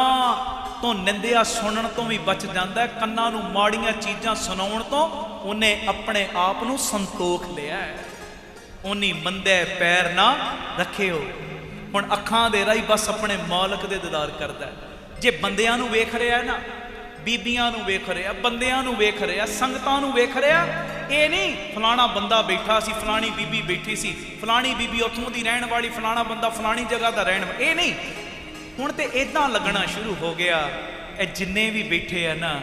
ਤੋਂ ਨਿੰਦਿਆ ਸੁਣਨ ਤੋਂ ਵੀ ਬਚ ਜਾਂਦਾ। ਕੰਨਾਂ ਨੂੰ ਮਾੜੀਆਂ ਚੀਜ਼ਾਂ ਸੁਣਾਉਣ ਤੋਂ ਉਹਨੇ ਆਪਣੇ ਆਪ ਨੂੰ ਸੰਤੋਖ ਲਿਆ। ਉਹਨੀ ਮੰਦੇ ਪੈਰ ਨਾ ਰੱਖਿਓ। ਹੁਣ ਅੱਖਾਂ ਦੇ ਰਾਹੀਂ ਬਸ ਆਪਣੇ ਮਾਲਕ ਦੇ ਦੀਦਾਰ ਕਰਦਾ। ਜੇ ਬੰਦਿਆਂ ਨੂੰ ਵੇਖ ਰਿਹਾ ਨਾ, ਬੀਬੀਆਂ ਨੂੰ ਵੇਖ ਰਿਹਾ, ਬੰਦਿਆਂ ਨੂੰ ਵੇਖ ਰਿਹਾ, ਸੰਗਤਾਂ ਨੂੰ ਵੇਖ ਰਿਹਾ, ਇਹ ਨਹੀਂ ਫਲਾਣਾ ਬੰਦਾ ਬੈਠਾ ਸੀ, ਫਲਾਣੀ ਬੀਬੀ ਬੈਠੀ ਸੀ, ਫਲਾਣੀ ਬੀਬੀ ਉੱਥੋਂ ਦੀ ਰਹਿਣ ਵਾਲੀ, ਫਲਾਣਾ ਬੰਦਾ ਫਲਾਣੀ ਜਗ੍ਹਾ ਦਾ ਰਹਿਣ ਵਾਲਾ, ਇਹ ਨਹੀਂ। ਹੁਣ ਤੇ ਇਦਾਂ ਲੱਗਣਾ ਸ਼ੁਰੂ ਹੋ ਗਿਆ, ਇਹ ਜਿੰਨੇ ਵੀ ਬੈਠੇ ਆ ਨਾ,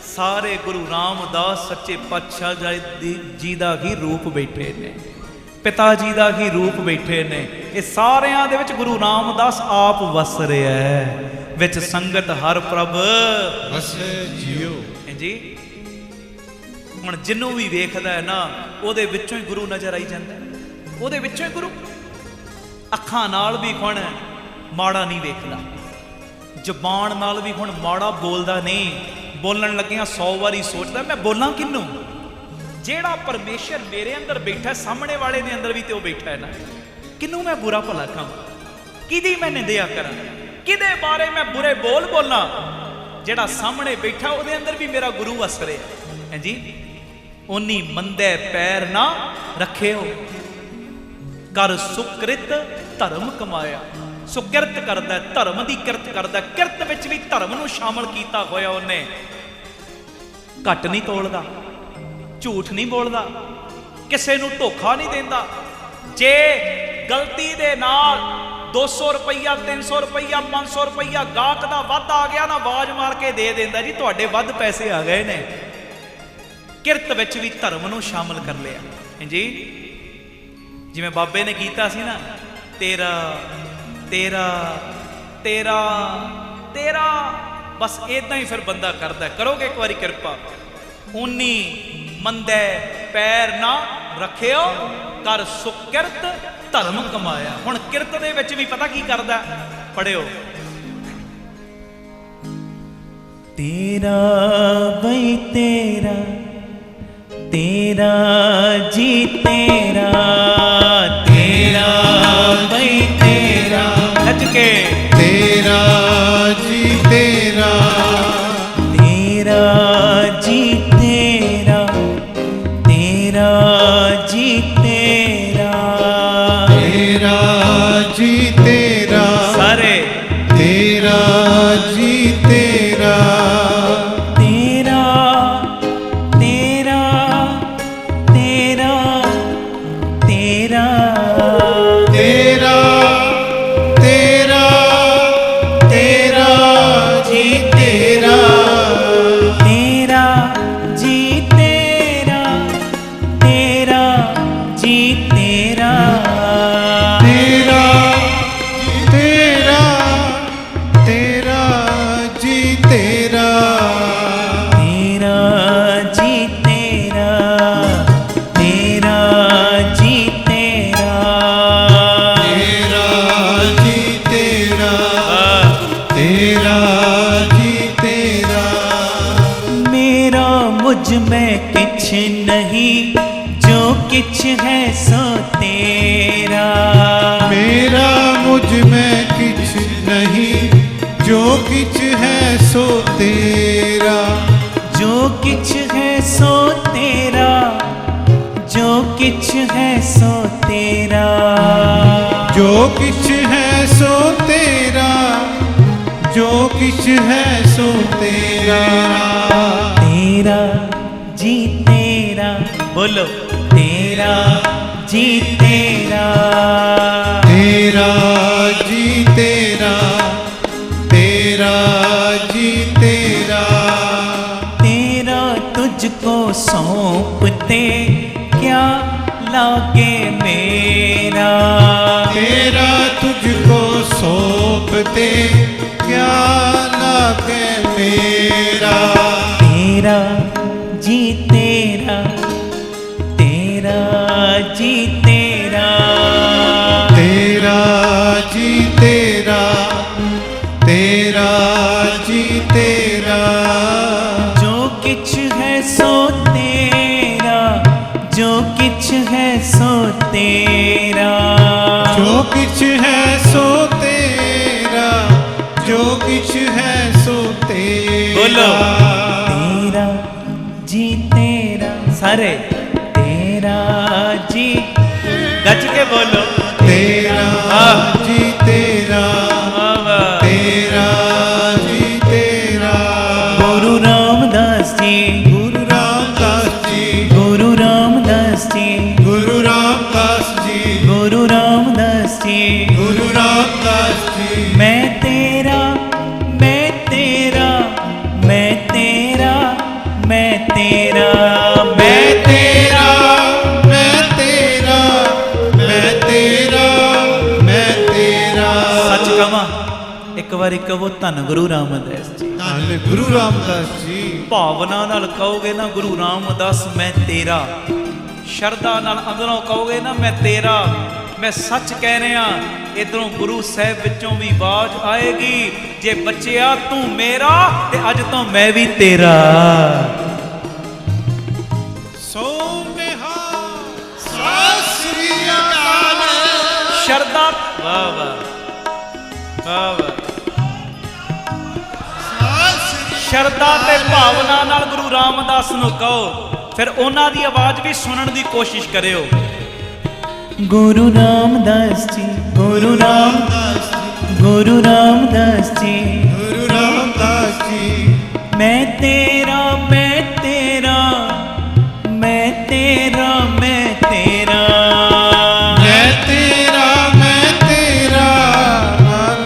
ਸਾਰੇ ਗੁਰੂ ਰਾਮਦਾਸ ਸੱਚੇ ਪਾਤਸ਼ਾਹ ਜੀ ਦਾ ਹੀ ਰੂਪ ਬੈਠੇ ਨੇ, ਪਿਤਾ ਜੀ ਦਾ ਹੀ ਰੂਪ ਬੈਠੇ ਨੇ। ਇਹ ਸਾਰਿਆਂ ਦੇ ਵਿੱਚ ਗੁਰੂ ਰਾਮਦਾਸ ਆਪ ਵਸ ਰਿਹਾ ਹੈ। ਵਿੱਚ ਸੰਗਤ ਹਰ ਪ੍ਰਭ ਵਸੈ ਜੀਓ ਜੀ। ਹੁਣ ਜਿਹਨੂੰ ਵੀ ਵੇਖਦਾ ਹੈ ਨਾ, ਉਹਦੇ ਵਿੱਚੋਂ ਹੀ ਗੁਰੂ ਨਜ਼ਰ ਆਈ ਜਾਂਦਾ, ਉਹਦੇ ਵਿੱਚੋਂ ਹੀ ਗੁਰੂ। ਅੱਖਾਂ ਨਾਲ ਵੀ ਹੁਣ ਮਾੜਾ ਨਹੀਂ ਵੇਖਦਾ, ਜ਼ੁਬਾਨ ਨਾਲ ਵੀ ਹੁਣ ਮਾੜਾ ਬੋਲਦਾ ਨਹੀਂ। ਬੋਲਣ ਲੱਗਿਆਂ 100 ਵਾਰੀ ਸੋਚਦਾ ਮੈਂ ਬੋਲਾਂ ਕਿਹਨੂੰ। ਜਿਹੜਾ ਪਰਮੇਸ਼ਰ ਮੇਰੇ ਅੰਦਰ ਬੈਠਾ, ਸਾਹਮਣੇ ਵਾਲੇ ਦੇ ਅੰਦਰ ਵੀ ਤੇ ਉਹ ਬੈਠਾ ਹੈ ਨਾ, ਕਿਹਨੂੰ ਮੈਂ ਬੁਰਾ ਭਲਾ ਕਹਾਂ, ਕਿਹਦੀ ਮੈਂ ਨਿੰਦਿਆ ਕਰਾਂ, ਕਿਹਦੇ ਬਾਰੇ ਮੈਂ ਬੁਰੇ ਬੋਲ ਬੋਲਾਂ। ਜਿਹੜਾ ਸਾਹਮਣੇ ਬੈਠਾ ਉਹਦੇ ਅੰਦਰ ਵੀ ਮੇਰਾ ਗੁਰੂ ਵਸ ਰਿਹਾ ਹੈ ਜੀ। ਉਨੀ ਮੰਦੇ ਪੈਰ ਨਾ ਰੱਖਿਓ, ਕਰ ਸੁਕ੍ਰਿਤ ਧਰਮ ਕਮਾਇਆ। ਸੁਕਿਰਤ ਕਰਦਾ, ਧਰਮ ਦੀ ਕਿਰਤ ਕਰਦਾ। ਕਿਰਤ ਵਿੱਚ ਵੀ ਧਰਮ ਨੂੰ ਸ਼ਾਮਲ ਕੀਤਾ ਹੋਇਆ ਉਹਨੇ। ਘੱਟ ਨਹੀਂ ਤੋਲਦਾ, ਝੂਠ ਨਹੀਂ ਬੋਲਦਾ, ਕਿਸੇ ਨੂੰ ਧੋਖਾ ਨਹੀਂ ਦਿੰਦਾ। ਜੇ ਗਲਤੀ ਦੇ ਨਾਲ 200 ਰੁਪਈਆ 300 ਰੁਪਈਆ 500 ਰੁਪਈਆ ਗਾਹਕ ਦਾ ਵੱਧ ਆ ਗਿਆ ਨਾ, ਆਵਾਜ਼ ਮਾਰ ਕੇ ਦੇ ਦਿੰਦਾ ਜੀ ਤੁਹਾਡੇ ਵੱਧ ਪੈਸੇ ਆ ਗਏ ਨੇ। ਕਿਰਤ ਵਿੱਚ ਵੀ ਧਰਮ ਨੂੰ ਸ਼ਾਮਲ ਕਰ ਲਿਆ ਜੀ। ਜਿਵੇਂ ਬਾਬੇ ਨੇ ਕੀਤਾ ਸੀ ਨਾ, ਤੇਰਾ ਤੇਰਾ ਤੇਰਾ ਤੇਰਾ, ਬਸ ਇਦਾਂ ਹੀ ਫਿਰ ਬੰਦਾ ਕਰਦਾ। ਕਰੋਗੇ ਇੱਕ ਵਾਰੀ ਕਿਰਪਾ। ਉਨੀ ਮੰਦੇ ਪੈਰ ਨਾ ਰੱਖਿਓ, ਕਰ ਸੁਕਿਰਤ ਧਰਮ ਕਮਾਇਆ। ਹੁਣ ਕਿਰਤ ਦੇ ਵਿੱਚ ਵੀ ਪਤਾ ਕੀ ਕਰਦਾ, ਪੜਿਓ। ਤੇਰਾ ਬਈ ਤੇਰਾ, ਤੇਰਾ ਜੀ ਤੇਰਾ, ਤੇਰਾ ਬਈ ਤੇਰਾ, ਨੱਚ ਕੇ ਤੇਰਾ ਜੀ ਤੇਰਾ, ਤੇਰਾ ਜੀ ਤੇਰਾ, ਤੇਰਾ ਜੀ ਤੇਰਾ, ਤੇਰਾ ਜੀ ਤੇਰਾ, ਸਾਰੇ ਤੇਰਾ ਜੀ ਤੇਰਾ, ਤੇਰਾ ਤੇਰਾ ਤੇਰਾ ਤੇਰਾ, ਤੇਰਾ ਤੇਰਾ ਤੇਰਾ ਜੀ ਤੇਰਾ, ਤੇਰਾ ਜੀ ਤੇਰਾ, ਤੇਰਾ ਜੀ ਤੇਰਾ, ਤੇਰਾ ਤੇਰਾ ਤੇਰਾ ਜੀ ਤੇਰਾ, ਤੇਰਾ ਜੀ ਤੇਰਾ, ਤੇਰਾ ਜੀ ਤੇਰਾ, ਤੇਰਾ ਜੀ ਤੇਰਾ, ਤੇਰਾ ਜੀ ਤੇਰਾ, मेरा मुझ में किछ नहीं, जो किछ है सो तेरा, मेरा मुझ में किछ नहीं, जो किछ है सो तेरा, जो किछ है सो तेरा, जो किछ है सो तेरा, जो किछ है सो तेरा, जो किछ है सो तेरा, तेरा जी तेरा, बोलो तेरा जी तेरा, तेरा जी तेरा, लागे मेरा। तेरा तुझको सौंपते क्या लागे मेरा। तेरा जी तेरा, तेरा जी तेरा, तेरा जी तेरा, तेरा जी तेरा। जो किछ है सो तेरा, जो किछ है सो तेरा। जो किछ है सो तेरा, जो किछ है सो तेरा। बोलो। तेरा जी तेरा, सारे तेरा जी, गज के बोलो। तेरा जी तेरा, वाह वाह। तेरा जी तेरा। गुरु रामदास जी, गुरु रामदास जी, गुरु रामदास जी, गुरु रामदास जी, गुरु रामदास जी। गुरु रामदास जी। मैं तेरा, मैं तेरा, मैं तेरा, मैं तेरा, मैं तेरा, मैं तेरा, मैं तेरा, मैं तेरा। सच कवा एक बारी कहो धन गुरु रामदास जी। धन गुरु रामदास जी। ਭਾਵਨਾ ਨਾਲ ਕਹੋਗੇ ਨਾ ਗੁਰੂ ਰਾਮਦਾਸ ਮੈਂ ਤੇਰਾ, ਸ਼ਰਧਾ ਨਾਲ ਅੰਦਰੋਂ ਕਹੋਗੇ ਨਾ ਮੈਂ ਤੇਰਾ, ਮੈਂ ਸੱਚ ਕਹਿ ਰਿਹਾ, ਇਧਰੋਂ ਗੁਰੂ ਸਾਹਿਬ ਵਿੱਚੋਂ ਵੀ ਆਵਾਜ਼ ਆਏਗੀ, ਜੇ ਬੱਚਿਆ ਤੂੰ ਮੇਰਾ ਤੇ ਅੱਜ ਤੋਂ ਮੈਂ ਵੀ ਤੇਰਾ। ਸੋ ਨਿਹਾਲ ਸਤਿ ਸ੍ਰੀ ਅਕਾਲ। ਸ਼ਰਧਾ ਵਾਹ ਵਾਹ ਵਾਹ ਵਾਹ। ਸ਼ਰਧਾ ਤੇ ਭਾਵਨਾ ਨਾਲ ਗੁਰੂ ਰਾਮਦਾਸ ਨੂੰ ਕਹੋ, ਫਿਰ ਉਹਨਾਂ ਦੀ ਆਵਾਜ਼ ਵੀ ਸੁਣਨ ਦੀ ਕੋਸ਼ਿਸ਼ ਕਰਿਓ। गुरु रामदास जी, गुरु रामदास जी, गुरु रामदास जी, गुरु रामदास जी। मैं तेरा, मैं तेरा, मैं तेरा, मैं तेरा, मैं तेरा, मैं तेरा,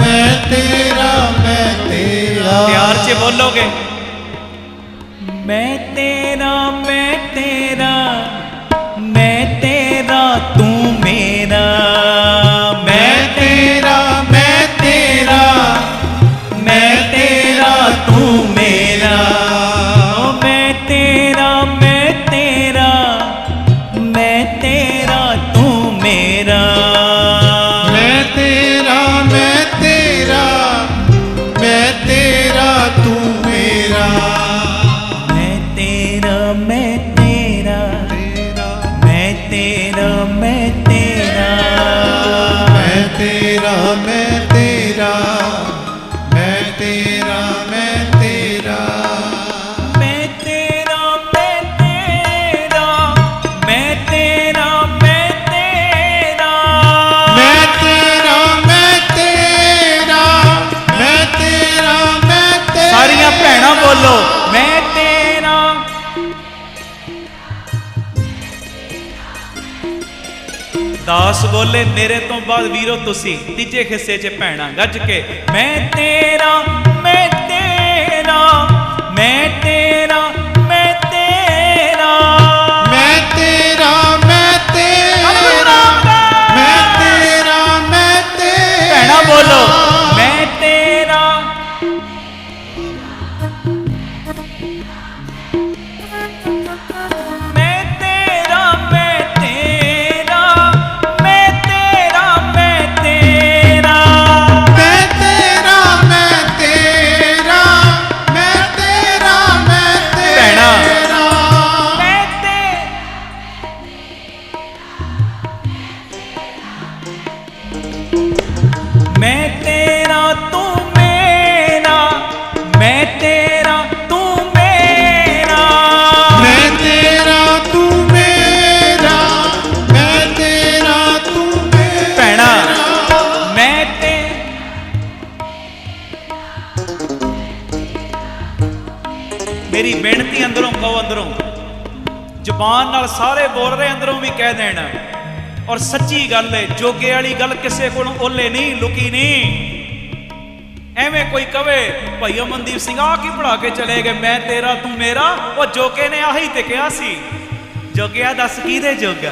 मैं तेरा, मैं तेरा। ਪਿਆਰ 'ਚ ਬੋਲੋਗੇ। मैं तेरा, मैं तेरा, मैं तेरा, तू मेरा। मैं तेरा, मैं तेरा, मैं तेरा, तू मेरा। ओ मैं तेरा, मैं तेरा, मैं तेरा, तू मेरा। मैं तेरा, मैं तेरा, मैं तेरा, तू मेरा। मैं तेरा, मैं तेरा, तेरा, मैं तेरा, मैं तेरा, मैं तेरा, मैं तेरा, मैं तेरा, मैं तेरा। मैं तेरा, मैं तेरा, मैं तेरा, मैं तेरा, मैं तेरा, मैं तेरा, मैं तेरा, मैं तेरा। ਸਾਰੀਆਂ ਭੈਣਾਂ ਬੋਲੋ ਮੈਂ ਤੇਰਾ। ਦਾਸ ਬੋਲੇ ਮੇਰੇ ਤੋਂ ਬਾਅਦ ਵੀਰੋ ਤੁਸੀਂ ਤੀਜੇ ਹਿੱਸੇ 'ਚ ਭੈਣਾਂ ਗੱਜ ਕੇ ਮੈਂ ਤੇਰਾ, ਮੈਂ ਤੇਰਾ, ਮੈਂ ਤੇਰਾ, ਮੈਂ ਤੇਰਾ, मैं तेरा, मैं तेरा, मैं तेरा, मैं तेरा। ਭੈਣਾਂ ਬੋਲੋ ਮੈਂ ਤੇਰਾ। ਮੈਂ ਤੇਰਾ, ਮੈਂ ਤੇਰਾ, ਮੈਂ ਤੇਰਾ, ਮੈਂ ਤੇਰਾ। मैं तेरा, मैं तेरा, मैं तेरा, मैं ਭੈਣਾਂ तेरा। मैं ते मैं तेरा, तू मेरा, मैं तेरा, तू मेरा। मैं तेरा, तू मेरा, मैं तेरा, तू मेरा। ਭੈਣਾਂ मैं ते ਮੇਰੀ ਬੇਨਤੀ ਅੰਦਰੋਂ ਕਹੋ, ਅੰਦਰੋਂ ਜ਼ੁਬਾਨ ਨਾਲ ਸਾਰੇ ਬੋਲ ਰਹੇ, ਅੰਦਰੋਂ ਵੀ ਕਹਿ ਦੇਣਾ। ਔਰ ਸੱਚੀ ਗੱਲ ਹੈ, ਜੋਗੇ ਵਾਲੀ ਗੱਲ ਕਿਸੇ ਕੋਲੋਂ ਓਲੇ ਨਹੀਂ, ਲੁਕੀ ਨਹੀਂ। ਐਵੇਂ ਕੋਈ ਕਵੇ ਭਾਈ ਅਮਨਦੀਪ ਸਿੰਘ ਆ ਕੀ ਪੜਾ ਕੇ ਚਲੇ ਗਏ ਮੈਂ ਤੇਰਾ ਤੂੰ ਮੇਰਾ, ਉਹ ਜੋਗੇ ਨੇ ਆਹੀ ਤੇ ਕਿਹਾ ਸੀ। ਜੋਗਿਆ ਦੱਸ ਕਿਹਦੇ ਜੋਗਾ?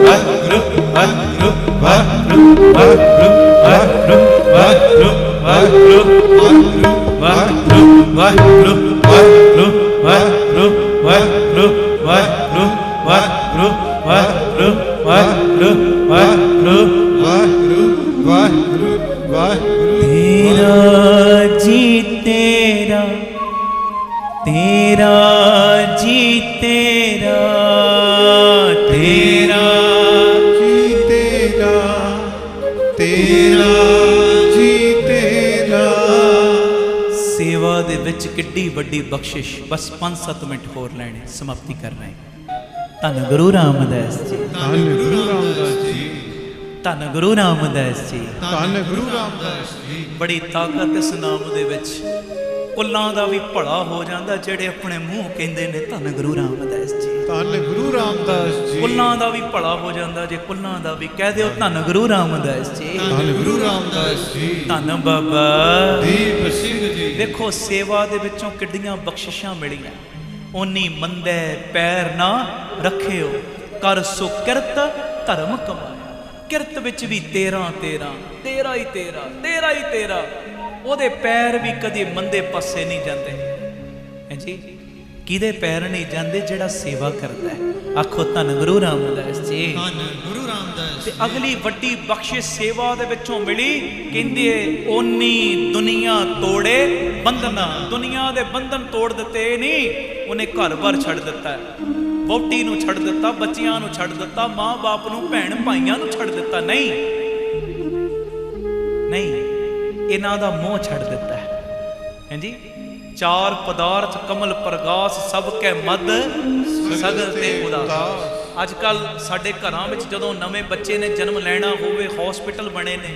तेरा जी तेरा, तेरा जी तेरा, तेरा जी तेरा, तेरा जी तेरा। ਸੇਵਾ ਦੇ ਵਿੱਚ ਕਿੱਡੀ ਵੱਡੀ ਬਖਸ਼ਿਸ਼। ਬਸ 5-7 ਮਿੰਟ ਹੋਰ ਲੈਣੇ, ਸਮਾਪਤੀ ਕਰ ਰਹੇ। ਧੰਨ ਗੁਰੂ ਰਾਮਦਾਸ ਜੀ, ਧੰਨ ਗੁਰੂ ਰਾਮਦਾਸ ਜੀ, ਧੰਨ ਗੁਰੂ ਰਾਮਦਾਸ ਜੀ। ਧੰਨ ਗੁਰੂ ਰਾਮਦਾਸ ਜੀ। ਬੜੀ ਤਾਕਤ ਇਸ ਨਾਮ ਦੇ ਵਿੱਚ। ਕੁੱਲਾਂ ਦਾ ਵੀ ਭਲਾ ਹੋ ਜਾਂਦਾ ਜਿਹੜੇ ਆਪਣੇ ਮੂੰਹ ਕਹਿੰਦੇ ਨੇ ਧੰਨ ਗੁਰੂ ਰਾਮਦਾਸ ਜੀ। ਧੰਨ ਗੁਰੂ ਰਾਮਦਾਸ ਜੀ। ਕੁੱਲਾਂ ਦਾ ਵੀ ਭਲਾ ਹੋ ਜਾਂਦਾ ਜੇ ਕੁੱਲਾਂ ਦਾ ਵੀ ਕਹਿ ਦਿਓ ਧੰਨ ਗੁਰੂ ਰਾਮਦਾਸ ਜੀ। ਧੰਨ ਗੁਰੂ ਰਾਮਦਾਸ ਜੀ। ਧੰਨ ਬਾਬਾ ਦੀਪ ਸਿੰਘ ਜੀ। ਦੇਖੋ ਸੇਵਾ ਦੇ ਵਿੱਚੋਂ ਕਿੱਡੀਆਂ ਬਖਸ਼ਿਸ਼ਾਂ ਮਿਲੀਆਂ। ਓਨੀ ਮੰਦੇ ਪੈਰ ਨਾ ਰੱਖਿਓ, ਕਰ ਸੋ ਕਿਰਤ ਧਰਮ ਕਮਾਇਆ। ਕਿਰਤ ਵਿੱਚ ਵੀ 13 13, 13 ਹੀ 13, 13 ਹੀ 13। ਉਹਦੇ ਪੈਰ ਵੀ ਕਦੇ ਮੰਦੇ ਪਾਸੇ ਨਹੀਂ ਜਾਂਦੇ। ਹਾਂਜੀ, ਕਿਹਦੇ ਪੈਰ ਨਹੀਂ ਜਾਂਦੇ? ਜਿਹੜਾ ਸੇਵਾ ਕਰਦਾ ਹੈ। ਆਖੋ ਧੰਨ ਗੁਰੂ ਰਾਮਦਾਸ ਜੀ। ਧੰਨ ਗੁਰੂ ਰਾਮਦਾਸ। ਤੇ ਅਗਲੀ ਵੱਡੀ ਬਖਸ਼ਿਸ਼ ਸੇਵਾ ਦੇ ਵਿੱਚੋਂ ਮਿਲੀ, ਕਹਿੰਦੇ ਓਨੀ ਦੁਨੀਆ ਤੋੜੇ ਬੰਧਨਾ। ਦੁਨੀਆ ਦੇ ਬੰਧਨ ਤੋੜ ਦਿੱਤੇ ਨਹੀਂ, ਉਹਨੇ ਘਰ-ਬਾਰ ਛੱਡ ਦਿੱਤਾ, ਵਹੁਟੀ ਨੂੰ ਛੱਡ ਦਿੱਤਾ, ਬੱਚਿਆਂ ਨੂੰ ਛੱਡ ਦਿੱਤਾ, ਮਾਂ-ਬਾਪ ਨੂੰ, ਭੈਣ ਭਾਈਆਂ ਨੂੰ ਛੱਡ ਦਿੱਤਾ। ਨਹੀਂ ਨਹੀਂ, ਇਹਨਾਂ ਦਾ ਮੋਹ ਛੱਡ ਦਿੱਤਾ ਹੈ। ਹਾਂਜੀ, ਚਾਰ ਪਦਾਰਥ ਕਮਲ ਪ੍ਰਗਾਸ, ਸਭ ਕੈ ਮਦ ਸਗਲ ਤੇ ਉਦਾਸ। ਅੱਜ ਕੱਲ ਸਾਡੇ ਘਰਾਂ ਵਿੱਚ ਜਦੋਂ ਨਵੇਂ ਬੱਚੇ ਨੇ ਜਨਮ ਲੈਣਾ ਹੋਵੇ, ਹਸਪੀਟਲ ਬਣੇ ਨੇ,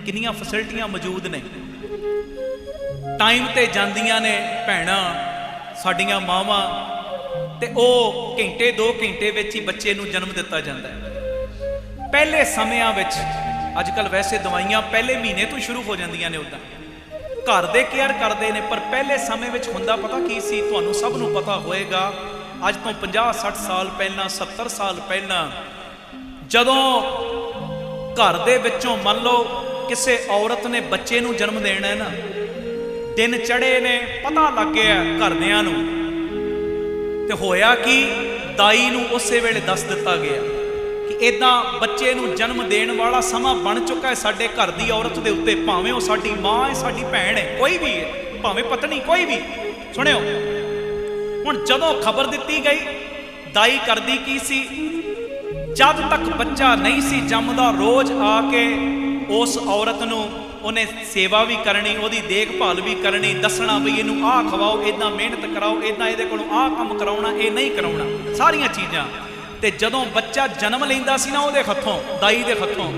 ਕਿੰਨੀਆਂ ਫੈਸਿਲਿਟੀਆਂ ਮੌਜੂਦ ਨੇ। ਟਾਈਮ ਤੇ ਜਾਂਦੀਆਂ ਨੇ ਭੈਣਾਂ ਸਾਡੀਆਂ ਮਾਵਾਂ, ਤੇ ਉਹ ਘੰਟੇ 2 ਘੰਟੇ ਵਿੱਚ ਹੀ ਬੱਚੇ ਨੂੰ ਜਨਮ ਦਿੱਤਾ ਜਾਂਦਾ ਹੈ। ਪਹਿਲੇ ਸਮਿਆਂ ਵਿੱਚ, ਅੱਜ ਕੱਲ ਵੈਸੇ ਦਵਾਈਆਂ ਪਹਿਲੇ ਮਹੀਨੇ ਤੋਂ ਸ਼ੁਰੂ ਹੋ ਜਾਂਦੀਆਂ ਨੇ, ਉੱਦਾਂ ਘਰ ਦੇ ਕੇਅਰ ਕਰਦੇ ਨੇ, ਪਰ ਪਹਿਲੇ ਸਮੇਂ ਵਿੱਚ ਹੁੰਦਾ ਪਤਾ ਕੀ ਸੀ? ਤੁਹਾਨੂੰ ਸਭ ਨੂੰ ਪਤਾ ਹੋਏਗਾ, ਅੱਜ ਤੋਂ 50-60 ਸਾਲ ਪਹਿਲਾਂ, 70 ਸਾਲ ਪਹਿਲਾਂ, ਜਦੋਂ ਘਰ ਦੇ ਵਿੱਚੋਂ ਮੰਨ ਲਓ ਕਿਸੇ ਔਰਤ ਨੇ ਬੱਚੇ ਨੂੰ ਜਨਮ ਦੇਣਾ ਹੈ ਨਾ, ਦਿਨ ਚੜੇ ਨੇ, ਪਤਾ ਲੱਗ ਗਿਆ ਘਰਦਿਆਂ ਨੂੰ, ਤੇ ਹੋਇਆ ਕਿ ਦਾਈ ਨੂੰ ਉਸੇ ਵੇਲੇ ਦੱਸ ਦਿੱਤਾ ਗਿਆ ਕਿ ਇਦਾਂ ਬੱਚੇ ਨੂੰ ਜਨਮ ਦੇਣ ਵਾਲਾ ਸਮਾਂ ਬਣ ਚੁੱਕਾ ਹੈ ਸਾਡੇ ਘਰ ਦੀ ਔਰਤ ਦੇ ਉੱਤੇ, ਭਾਵੇਂ ਉਹ ਸਾਡੀ ਮਾਂ ਹੈ, ਸਾਡੀ ਭੈਣ ਹੈ, ਕੋਈ ਵੀ ਹੈ, ਭਾਵੇਂ ਪਤਨੀ, ਕੋਈ ਵੀ। ਸੁਣਿਓ, ਹੁਣ ਜਦੋਂ ਖਬਰ ਦਿੱਤੀ ਗਈ, ਦਾਈ ਕਰਦੀ ਕੀ ਸੀ? ਜਦ ਤੱਕ ਬੱਚਾ ਨਹੀਂ ਸੀ ਜੰਮਦਾ, ਰੋਜ਼ ਆ ਕੇ ਉਸ ਔਰਤ ਨੂੰ ਉਹਨੇ ਸੇਵਾ ਵੀ ਕਰਨੀ, ਉਹਦੀ ਦੇਖਭਾਲ ਵੀ ਕਰਨੀ, ਦੱਸਣਾ ਵੀ ਇਹਨੂੰ ਆਹ ਖਵਾਓ, ਇਦਾਂ ਮਿਹਨਤ ਕਰਾਓ, ਇਦਾਂ ਇਹਦੇ ਕੋਲੋਂ ਆਹ ਕੰਮ ਕਰਾਉਣਾ, ਇਹ ਨਹੀਂ ਕਰਾਉਣਾ, ਸਾਰੀਆਂ ਚੀਜ਼ਾਂ। ਤੇ ਜਦੋਂ ਬੱਚਾ ਜਨਮ ਲੈਂਦਾ ਸੀ ਨਾ ਉਹਦੇ ਹੱਥੋਂ, ਦਾਈ ਦੇ ਹੱਥੋਂ,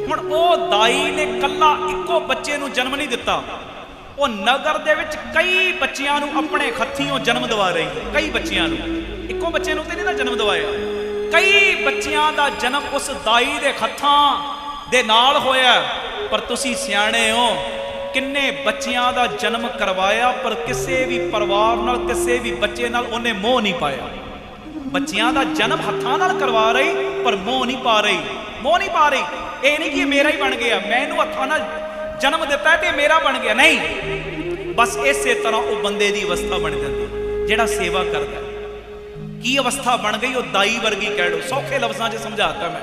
ਹੁਣ ਉਹ ਦਾਈ ਨੇ ਕੱਲਾ ਇੱਕੋ ਬੱਚੇ ਨੂੰ ਜਨਮ ਨਹੀਂ ਦਿੱਤਾ, ਉਹ ਨਗਰ ਦੇ ਵਿੱਚ ਕਈ ਬੱਚਿਆਂ ਨੂੰ ਆਪਣੇ ਹੱਥੀਂ ਜਨਮ ਦਿਵਾ ਰਹੀ ਹੈ। ਕਈ ਬੱਚਿਆਂ ਨੂੰ, ਇੱਕੋ ਬੱਚੇ ਨੂੰ ਤੇ ਨਹੀਂ ਨਾ ਜਨਮ ਦਿਵਾਇਆ, ਕਈ ਬੱਚਿਆਂ ਦਾ ਜਨਮ ਉਸ ਦਾਈ ਦੇ ਹੱਥਾਂ ਦੇ ਨਾਲ ਹੋਇਆ। ਪਰ ਤੁਸੀਂ ਸਿਆਣੇ ਹੋ, ਕਿੰਨੇ ਬੱਚਿਆਂ ਦਾ ਜਨਮ ਕਰਵਾਇਆ, ਪਰ ਕਿਸੇ ਵੀ ਪਰਿਵਾਰ ਨਾਲ, ਕਿਸੇ ਵੀ ਬੱਚੇ ਨਾਲ ਉਹਨੇ ਮੋਹ ਨਹੀਂ ਪਾਇਆ। ਬੱਚਿਆਂ ਦਾ ਜਨਮ ਹੱਥਾਂ ਨਾਲ ਕਰਵਾ ਰਹੀ, ਪਰ ਮੋਹ ਨਹੀਂ ਪਾ ਰਹੀ, ਮੋਹ ਨਹੀਂ ਪਾ ਰਹੀ। ਇਹ ਨਹੀਂ ਕਿ ਮੇਰਾ ਹੀ ਬਣ ਗਿਆ, ਮੈਂ ਇਹਨੂੰ ਹੱਥਾਂ ਨਾਲ ਜਨਮ ਦਿੱਤਾ ਤੇ ਮੇਰਾ ਬਣ ਗਿਆ, ਨਹੀਂ। ਬਸ ਇਸੇ ਤਰ੍ਹਾਂ ਉਹ ਬੰਦੇ ਦੀ ਅਵਸਥਾ ਬਣ ਜਾਂਦੀ ਜਿਹੜਾ ਸੇਵਾ ਕਰਦਾ। ਕੀ ਅਵਸਥਾ ਬਣ ਗਈ? ਉਹ ਦਾਈ ਵਰਗੀ ਕਹਿ ਲਓ, ਸੌਖੇ ਲਫ਼ਜ਼ਾਂ 'ਚ ਸਮਝਾਤਾ ਮੈਂ,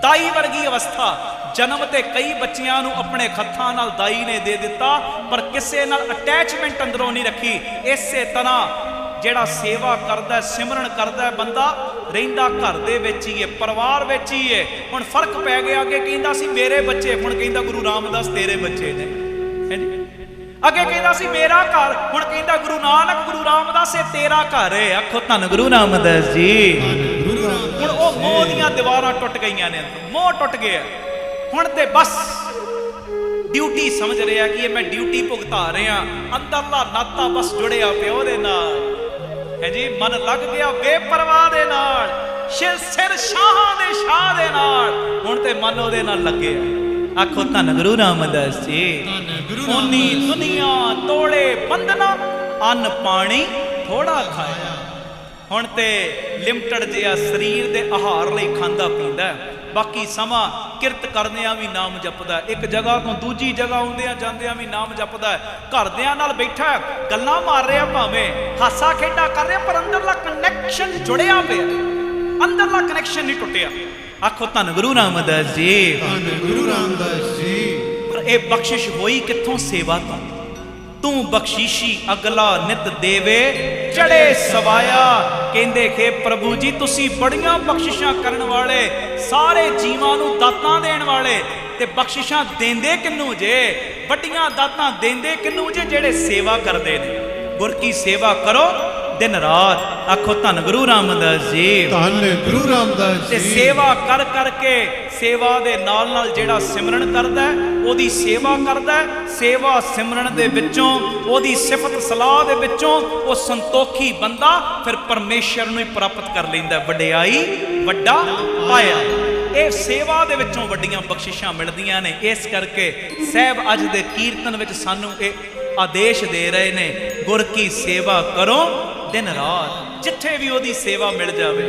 ਦਾਈ ਵਰਗੀ ਅਵਸਥਾ। ਜਨਮ ਤੇ ਕਈ ਬੱਚਿਆਂ ਨੂੰ ਆਪਣੇ ਹੱਥਾਂ ਨਾਲ ਦਾਈ ਨੇ ਦੇ ਦਿੱਤਾ, ਪਰ ਕਿਸੇ ਨਾਲ ਅਟੈਚਮੈਂਟ ਅੰਦਰੋਂ ਨਹੀਂ ਰੱਖੀ। ਇਸੇ ਤਰ੍ਹਾਂ ਜਿਹੜਾ ਸੇਵਾ ਕਰਦਾ, ਸਿਮਰਨ ਕਰਦਾ ਬੰਦਾ, ਰਹਿੰਦਾ ਘਰ ਦੇ ਵਿੱਚ ਹੀ ਹੈ, ਪਰਿਵਾਰ ਵਿੱਚ ਹੀ ਹੈ। ਹੁਣ ਫਰਕ ਪੈ ਗਿਆ, ਅੱਗੇ ਕਹਿੰਦਾ ਸੀ ਮੇਰੇ ਬੱਚੇ, ਹੁਣ ਕਹਿੰਦਾ ਗੁਰੂ ਰਾਮਦਾਸ ਤੇਰੇ ਬੱਚੇ ਨੇ। ਅੱਗੇ ਕਹਿੰਦਾ ਸੀ ਮੇਰਾ ਘਰ, ਹੁਣ ਕਹਿੰਦਾ ਗੁਰੂ ਨਾਨਕ, ਗੁਰੂ ਰਾਮਦਾਸ ਇਹ ਤੇਰਾ ਘਰ ਹੈ। ਆਖੋ ਧੰਨ ਗੁਰੂ ਰਾਮਦਾਸ ਜੀ। ਹੁਣ ਉਹ ਮੋਹ ਦੀਆਂ ਦੀਵਾਰਾਂ ਟੁੱਟ ਗਈਆਂ ਨੇ, ਮੋਹ ਟੁੱਟ ਗਿਆ। ਹੁਣ ਤੇ ਬਸ ਡਿਊਟੀ ਸਮਝ ਰਿਹਾ ਕਿ ਇਹ ਮੈਂ ਡਿਊਟੀ ਭੁਗਤਾ ਰਿਹਾ, ਅੰਦਰਲਾ ਨਾਤਾ ਬਸ ਜੁੜਿਆ ਪਿਆ ਉਹਦੇ ਨਾਲ ਹੈ ਜੀ। ਮਨ ਲੱਗ ਗਿਆ ਬੇਪਰਵਾਹ ਦੇ ਨਾਲ, ਸਿਰ ਸ਼ਾਹਾਂ ਦੇ ਸ਼ਾਹ ਦੇ ਨਾਲ, ਹੁਣ ਤੇ ਮਨ ਉਹਦੇ ਨਾਲ ਲੱਗਿਆ। ਆਖੋ ਧੰਨ ਗੁਰੂ ਰਾਮਦਾਸ ਜੀ। ਓਨੀ ਦੁਨੀਆ ਤੋੜੇ ਬੰਧਨਾ, ਅੰਨ ਪਾਣੀ ਥੋੜਾ ਖਾਇਆ। ਹੁਣ ਤੇ ਲਿਮਟਡ ਜਿਹਾ ਸਰੀਰ ਦੇ ਆਹਾਰ ਲਈ ਖਾਂਦਾ ਪੀਂਦਾ, ਬਾਕੀ ਸਮਾਂ ਕਿਰਤ ਕਰਦਿਆਂ ਵੀ ਨਾਮ ਜਪਦਾ ਹੈ, ਇੱਕ ਜਗ੍ਹਾ ਤੋਂ ਦੂਜੀ ਜਗ੍ਹਾ ਆਉਂਦਿਆਂ ਜਾਂਦਿਆਂ ਵੀ ਨਾਮ ਜਪਦਾ ਹੈ, ਘਰਦਿਆਂ ਨਾਲ ਬੈਠਾ ਗੱਲਾਂ ਮਾਰ ਰਿਹਾ, ਭਾਵੇਂ ਹਾਸਾ ਖੇਡਾ ਕਰ ਰਿਹਾ, ਪਰ ਅੰਦਰਲਾ ਕਨੈਕਸ਼ਨ ਜੁੜਿਆ ਪਿਆ, ਅੰਦਰਲਾ ਕਨੈਕਸ਼ਨ ਨਹੀਂ ਟੁੱਟਿਆ। ਆਖੋ ਧੰਨ ਗੁਰੂ ਰਾਮਦਾਸ ਜੀ, ਧੰਨ ਗੁਰੂ ਰਾਮਦਾਸ ਜੀ। ਪਰ ਇਹ ਬਖਸ਼ਿਸ਼ ਹੋਈ ਕਿੱਥੋਂ? ਸੇਵਾ ਤੋਂ। ਤੂੰ ਬਖਸ਼ੀਸ਼ੀ ਅਗਲਾ ਨਿਤ ਦੇਵੇ ਚੜੇ ਸਵਾਇਆ। ਕਹਿੰਦੇ ਕਿ ਪ੍ਰਭੂ ਜੀ ਤੁਸੀਂ ਬੜੀਆਂ ਬਖਸ਼ਿਸ਼ਾਂ ਕਰਨ ਵਾਲੇ, ਸਾਰੇ ਜੀਵਾਂ ਨੂੰ ਦਾਤਾਂ ਦੇਣ ਵਾਲੇ, ਤੇ ਬਖਸ਼ਿਸ਼ਾਂ ਦੇਂਦੇ ਕਿੰਨੂੰ ਜੇ? ਵੱਡੀਆਂ ਦਾਤਾਂ ਦੇਂਦੇ ਕਿੰਨੂੰ ਜੇ? ਜਿਹੜੇ ਸੇਵਾ ਕਰਦੇ ਨੇ। ਗੁਰ ਕੀ ਸੇਵਾ ਕਰੋ ਦਿਨ ਰਾਤ। ਆਖੋ ਧੰਨ ਗੁਰੂ ਰਾਮਦਾਸ ਜੀ, ਧੰਨ ਗੁਰੂ ਰਾਮਦਾਸ ਤੇ ਜੀ। ਸੇਵਾ ਕਰ ਕਰਕੇ, ਸੇਵਾ ਦੇ ਨਾਲ ਨਾਲ ਜਿਹੜਾ ਸਿਮਰਨ ਕਰਦਾ ਹੈ ਉਹਦੀ ਸੇਵਾ ਕਰਦਾ ਹੈ, ਸੇਵਾ ਸਿਮਰਨ ਦੇ ਵਿੱਚੋਂ ਉਹਦੀ ਸਿਫਤ ਸਲਾਹ ਦੇ ਵਿੱਚੋਂ ਉਹ ਸੰਤੋਖੀ ਬੰਦਾ ਫਿਰ ਪਰਮੇਸ਼ਰ ਨੂੰ ਹੀ ਪ੍ਰਾਪਤ ਕਰ ਲੈਂਦਾ। ਵਡਿਆਈ ਵੱਡਾ ਪਾਇਆ। ਇਹ ਸੇਵਾ ਦੇ ਵਿੱਚੋਂ ਵੱਡੀਆਂ ਬਖਸ਼ਿਸ਼ਾਂ ਮਿਲਦੀਆਂ ਨੇ। ਇਸ ਕਰਕੇ ਸਾਹਿਬ ਅੱਜ ਦੇ ਕੀਰਤਨ ਵਿੱਚ ਸਾਨੂੰ ਇਹ ਆਦੇਸ਼ ਦੇ ਰਹੇ ਨੇ, ਗੁਰ ਕੀ ਸੇਵਾ ਕਰੋ ਦਿਨ ਰਾਤ। ਜਿੱਥੇ ਵੀ ਉਹਦੀ ਸੇਵਾ ਮਿਲ ਜਾਵੇ,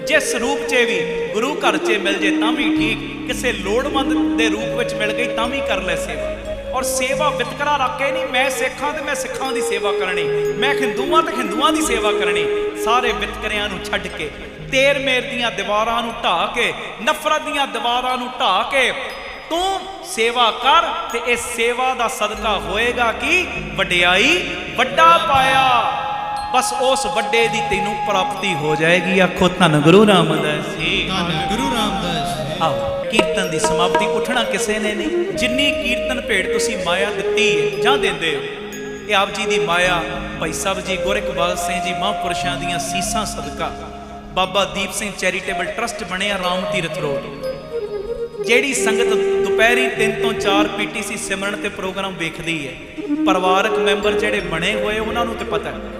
ਜਿਸ ਰੂਪ 'ਚ ਵੀ, ਗੁਰੂ ਘਰ 'ਚ ਮਿਲ ਜੇ ਤਾਂ ਵੀ ਠੀਕ, ਕਿਸੇ ਲੋੜਵੰਦ ਦੇ ਰੂਪ ਵਿੱਚ ਮਿਲ ਗਈ ਤਾਂ ਵੀ ਕਰ ਲੈ ਸੇਵਾ। ਔਰ ਸੇਵਾ ਵਿਤਕਰਾ ਰੱਖ ਕੇ ਨਹੀਂ, ਮੈਂ ਸਿੱਖਾਂ ਤੇ ਮੈਂ ਸਿੱਖਾਂ ਦੀ ਸੇਵਾ ਕਰਨੀ, ਮੈਂ ਹਿੰਦੂਆਂ ਤੇ ਹਿੰਦੂਆਂ ਦੀ ਸੇਵਾ ਕਰਨੀ। ਸਾਰੇ ਵਿਤਕਰਿਆਂ ਨੂੰ ਛੱਡ ਕੇ, ਤੇਰ ਮੇਰ ਦੀਆਂ ਦੀਵਾਰਾਂ ਨੂੰ ਢਾਹ ਕੇ, ਨਫ਼ਰਤ ਦੀਆਂ ਦੀਵਾਰਾਂ ਨੂੰ ਢਾਹ ਕੇ ਤੂੰ ਸੇਵਾ ਕਰ, ਤੇ ਇਸ ਸੇਵਾ ਦਾ ਸਦਕਾ ਹੋਏਗਾ ਕਿ ਵਡਿਆਈ ਵੱਡਾ ਪਾਇਆ। ਬਸ ਉਸ ਵੱਡੇ ਦੀ ਤੈਨੂੰ ਪ੍ਰਾਪਤੀ ਹੋ ਜਾਏਗੀ। ਆਖੋ ਧੰਨ ਗੁਰੂ ਰਾਮਦਾਸ ਜੀ, ਧੰਨ ਗੁਰੂ ਰਾਮਦਾਸ ਜੀ। ਆਓ ਕੀਰਤਨ ਦੀ ਸਮਾਪਤੀ। ਉੱਠਣਾ ਕਿਸੇ ਨੇ ਨਹੀਂ। ਜਿੰਨੀ ਕੀਰਤਨ ਭੇਟ ਤੁਸੀਂ ਮਾਇਆ ਦਿੱਤੀ ਹੈ ਜਾਂ ਦਿੰਦੇ ਹੋ, ਇਹ ਆਪ ਜੀ ਦੀ ਮਾਇਆ। ਭਾਈ ਸਾਹਿਬ ਜੀ, ਗੁਰ ਇਕਬਾਲ ਸਿੰਘ ਜੀ ਮਹਾਂਪੁਰਸ਼ਾਂ ਦੀਆਂ ਸੀਸਾਂ ਸਦਕਾ ਬਾਬਾ ਦੀਪ ਸਿੰਘ ਚੈਰੀਟੇਬਲ ਟਰਸਟ ਬਣਿਆ ਰਾਮ ਤੀਰਥ ਰੋਡ। ਜਿਹੜੀ ਸੰਗਤ ਦੁਪਹਿਰੀ 3 ਤੋਂ 4 ਪੀਟੀਸੀ ਸਿਮਰਨ ਤੇ ਪ੍ਰੋਗਰਾਮ ਵੇਖਦੀ ਹੈ, ਪਰਿਵਾਰਕ ਮੈਂਬਰ ਜਿਹੜੇ ਬਣੇ ਹੋਏ ਉਹਨਾਂ ਨੂੰ ਤੇ ਪਤਾ ਹੈ,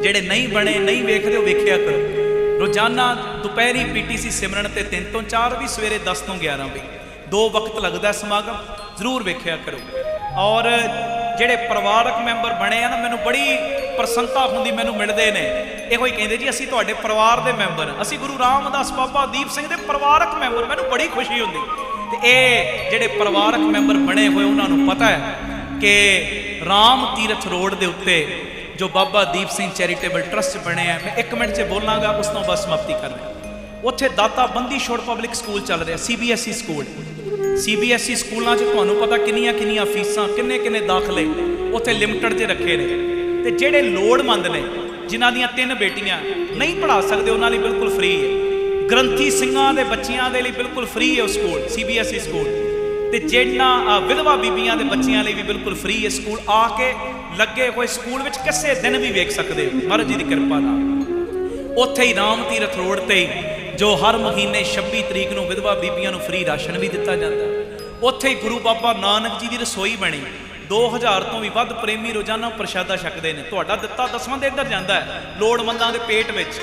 ਜਿਹੜੇ ਨਹੀਂ ਬਣੇ, ਨਹੀਂ ਵੇਖਦੇ, ਉਹ ਵੇਖਿਆ ਕਰੋ। ਰੋਜ਼ਾਨਾ ਦੁਪਹਿਰੀ ਪੀਟੀਸੀ ਸਿਮਰਨ ਤੇ 3 ਤੋਂ 4 ਵੀ, ਸਵੇਰੇ 10 ਤੋਂ 11 ਵੀ, 2 ਵਕਤ ਲੱਗਦਾ ਸਮਾਗਮ, ਜ਼ਰੂਰ ਵੇਖਿਆ ਕਰੋ। ਔਰ ਜਿਹੜੇ ਪਰਿਵਾਰਕ ਮੈਂਬਰ ਬਣੇ ਆ ਨਾ, ਮੈਨੂੰ ਬੜੀ ਪ੍ਰਸੰਨਤਾ ਹੁੰਦੀ, ਮੈਨੂੰ ਮਿਲਦੇ ਨੇ, ਇਹੋ ਹੀ ਕਹਿੰਦੇ ਜੀ ਅਸੀਂ ਤੁਹਾਡੇ ਪਰਿਵਾਰ ਦੇ ਮੈਂਬਰ, ਅਸੀਂ ਗੁਰੂ ਰਾਮਦਾਸ ਬਾਬਾ ਦੀਪ ਸਿੰਘ ਦੇ ਪਰਿਵਾਰਕ ਮੈਂਬਰ। ਮੈਨੂੰ ਬੜੀ ਖੁਸ਼ੀ ਹੁੰਦੀ। ਤੇ ਇਹ ਜਿਹੜੇ ਪਰਿਵਾਰਕ ਮੈਂਬਰ ਬਣੇ ਹੋਏ, ਉਹਨਾਂ ਨੂੰ ਪਤਾ ਹੈ ਕਿ ਰਾਮ ਤੀਰਥ ਰੋਡ ਦੇ ਉੱਤੇ ਜੋ ਬਾਬਾ ਦੀਪ ਸਿੰਘ ਚੈਰੀਟੇਬਲ ਟਰਸਟ ਬਣਿਆ, ਮੈਂ 1 ਮਿੰਟ 'ਚ ਬੋਲਾਂਗਾ, ਉਸ ਤੋਂ ਬਾਅਦ ਸਮਾਪਤੀ ਕਰਨਾ। ਉੱਥੇ ਦਾਤਾ ਬੰਦੀ ਛੋੜ ਪਬਲਿਕ ਸਕੂਲ ਚੱਲ ਰਿਹਾ, CBSE ਸਕੂਲ। CBSE ਸਕੂਲਾਂ 'ਚ ਤੁਹਾਨੂੰ ਪਤਾ ਕਿੰਨੀਆਂ ਕਿੰਨੀਆਂ ਫੀਸਾਂ, ਕਿੰਨੇ ਕਿੰਨੇ ਦਾਖਲੇ ਉੱਥੇ ਲਿਮਟਡ 'ਚ ਰੱਖੇ ਨੇ। ਤੇ ਜਿਹੜੇ ਲੋੜਵੰਦ ਨੇ, ਜਿਨ੍ਹਾਂ ਦੀਆਂ 3 ਬੇਟੀਆਂ ਨਹੀਂ ਪੜ੍ਹਾ ਸਕਦੇ, ਉਹਨਾਂ ਲਈ ਬਿਲਕੁਲ ਫ੍ਰੀ ਹੈ। ਗ੍ਰੰਥੀ ਸਿੰਘਾਂ ਦੇ ਬੱਚਿਆਂ ਦੇ ਲਈ ਬਿਲਕੁਲ ਫ੍ਰੀ ਹੈ ਉਹ ਸਕੂਲ, CBSE ਸਕੂਲ। ਤੇ ਜਿਹਨਾਂ ਵਿਧਵਾ ਬੀਬੀਆਂ ਦੇ ਬੱਚਿਆਂ ਲਈ ਵੀ ਬਿਲਕੁਲ ਫ੍ਰੀ ਹੈ ਸਕੂਲ। ਆ ਕੇ ਲੱਗੇ ਹੋਏ ਸਕੂਲ ਵਿੱਚ ਕਿਸੇ ਦਿਨ ਵੀ ਵੇਖ ਸਕਦੇ ਹੋ, ਮਹਾਰਾਜ ਜੀ ਦੀ ਕਿਰਪਾ ਨਾਲ। ਉੱਥੇ ਹੀ ਰਾਮ ਤੀਰਥ ਰੋਡ ਤੇ ਹੀ ਜੋ ਹਰ ਮਹੀਨੇ 26 ਤਰੀਕ ਨੂੰ ਵਿਧਵਾ ਬੀਬੀਆਂ ਨੂੰ ਫ੍ਰੀ ਰਾਸ਼ਨ ਵੀ ਦਿੱਤਾ ਜਾਂਦਾ। ਉੱਥੇ ਹੀ ਗੁਰੂ ਬਾਬਾ ਨਾਨਕ ਜੀ ਦੀ ਰਸੋਈ ਬਣੀ। 2000 ਤੋਂ ਵੀ ਵੱਧ ਪ੍ਰੇਮੀ ਰੋਜ਼ਾਨਾ ਪ੍ਰਸ਼ਾਦਾ ਛਕਦੇ ਨੇ। ਤੁਹਾਡਾ ਦਿੱਤਾ ਦਸਵਾਂ ਦੇ ਇੱਧਰ ਜਾਂਦਾ ਹੈ ਲੋੜਵੰਦਾਂ ਦੇ ਪੇਟ ਵਿੱਚ।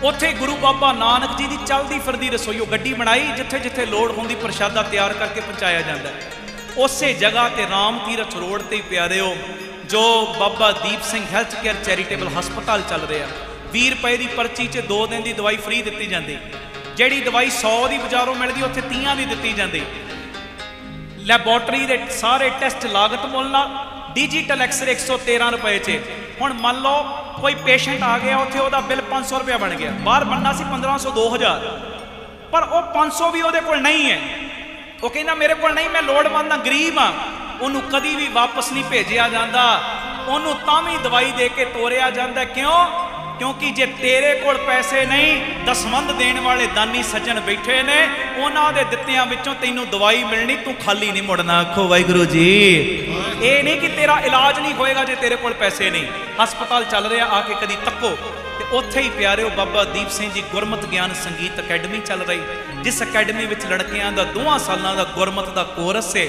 ਉੱਥੇ ਗੁਰੂ ਬਾਬਾ ਨਾਨਕ ਜੀ ਦੀ ਚੱਲਦੀ ਫਿਰਦੀ ਰਸੋਈ, ਉਹ ਗੱਡੀ ਬਣਾਈ, ਜਿੱਥੇ ਜਿੱਥੇ ਲੋੜ ਹੁੰਦੀ ਪ੍ਰਸ਼ਾਦਾ ਤਿਆਰ ਕਰਕੇ ਪਹੁੰਚਾਇਆ ਜਾਂਦਾ। ਉਸੇ ਜਗ੍ਹਾ ਤੇ ਰਾਮ ਤੀਰਥ ਰੋਡ ਤੇ ਪਿਆਰਿਓ, ਜੋ Baba Deep Singh health care charitable ਹਸਪਤਾਲ ਚੱਲ ਰਿਹਾ, 20 ਰੁਪਏ ਦੀ ਪਰਚੀ 'ਚ 2 ਦਿਨ ਦੀ ਦਵਾਈ ਫ੍ਰੀ ਦਿੱਤੀ ਜਾਂਦੀ। ਜਿਹੜੀ ਦਵਾਈ 100 ਦੀ ਬਾਜ਼ਾਰੋਂ ਮਿਲਦੀ, ਉੱਥੇ 30 ਦੀ ਦਿੱਤੀ ਜਾਂਦੀ। ਲੈਬੋਰਟਰੀ ਦੇ ਸਾਰੇ ਟੈਸਟ ਲਾਗਤ ਮੁੱਲ ਨਾਲ, ਡਿਜੀਟਲ ਐਕਸਰੇ 113 ਰੁਪਏ 'ਚ। ਹੁਣ ਮੰਨ ਲਓ ਕੋਈ ਪੇਸ਼ੈਂਟ ਆ ਗਿਆ, ਉੱਥੇ ਉਹਦਾ ਬਿੱਲ 500 ਰੁਪਇਆ ਬਣ ਗਿਆ, ਬਾਹਰ ਬਣਨਾ ਸੀ 1500 2000, ਪਰ ਉਹ 500 ਵੀ ਉਹਦੇ ਕੋਲ ਨਹੀਂ ਹੈ। ਉਹ ਕਹਿੰਦਾ ਮੇਰੇ ਕੋਲ ਨਹੀਂ, ਮੈਂ ਲੋੜਵੰਦ ਹਾਂ, ਗਰੀਬ ਹਾਂ। ਉਹਨੂੰ ਕਦੀ ਵੀ ਵਾਪਸ ਨਹੀਂ ਭੇਜਿਆ ਜਾਂਦਾ, ਉਹਨੂੰ ਤਾਂ ਵੀ ਦਵਾਈ ਦੇ ਕੇ ਤੋਰਿਆ ਜਾਂਦਾ। ਕਿਉਂ? ਕਿਉਂਕਿ ਜੇ ਤੇਰੇ ਕੋਲ ਪੈਸੇ ਨਹੀਂ, ਦਸਵੰਧ ਦੇਣ ਵਾਲੇ ਦਾਨੀ ਸੱਜਣ ਬੈਠੇ ਨੇ, ਉਹਨਾਂ ਦੇ ਦਿੱਤਿਆਂ ਵਿੱਚੋਂ ਤੈਨੂੰ ਦਵਾਈ ਮਿਲਣੀ, ਤੂੰ ਖਾਲੀ ਨਹੀਂ ਮੁੜਨਾ। ਆਖੋ ਵਾਹਿਗੁਰੂ ਜੀ। ਇਹ ਨਹੀਂ ਕਿ ਤੇਰਾ ਇਲਾਜ ਨਹੀਂ ਹੋਏਗਾ ਜੇ ਤੇਰੇ ਕੋਲ ਪੈਸੇ ਨਹੀਂ। ਹਸਪਤਾਲ ਚੱਲ ਰਿਹਾ, ਆ ਕੇ ਕਦੀ ਤੱਕੋ। ਤੇ ਉੱਥੇ ਹੀ ਪਿਆਰਿਓ ਬਾਬਾ ਦੀਪ ਸਿੰਘ ਜੀ ਗੁਰਮਤ ਗਿਆਨ ਸੰਗੀਤ ਅਕੈਡਮੀ ਚੱਲ ਰਹੀ, ਜਿਸ ਅਕੈਡਮੀ ਵਿੱਚ ਲੜਕਿਆਂ ਦਾ 2 ਸਾਲਾਂ ਦਾ ਗੁਰਮਤ ਦਾ ਕੋਰਸ ਹੈ।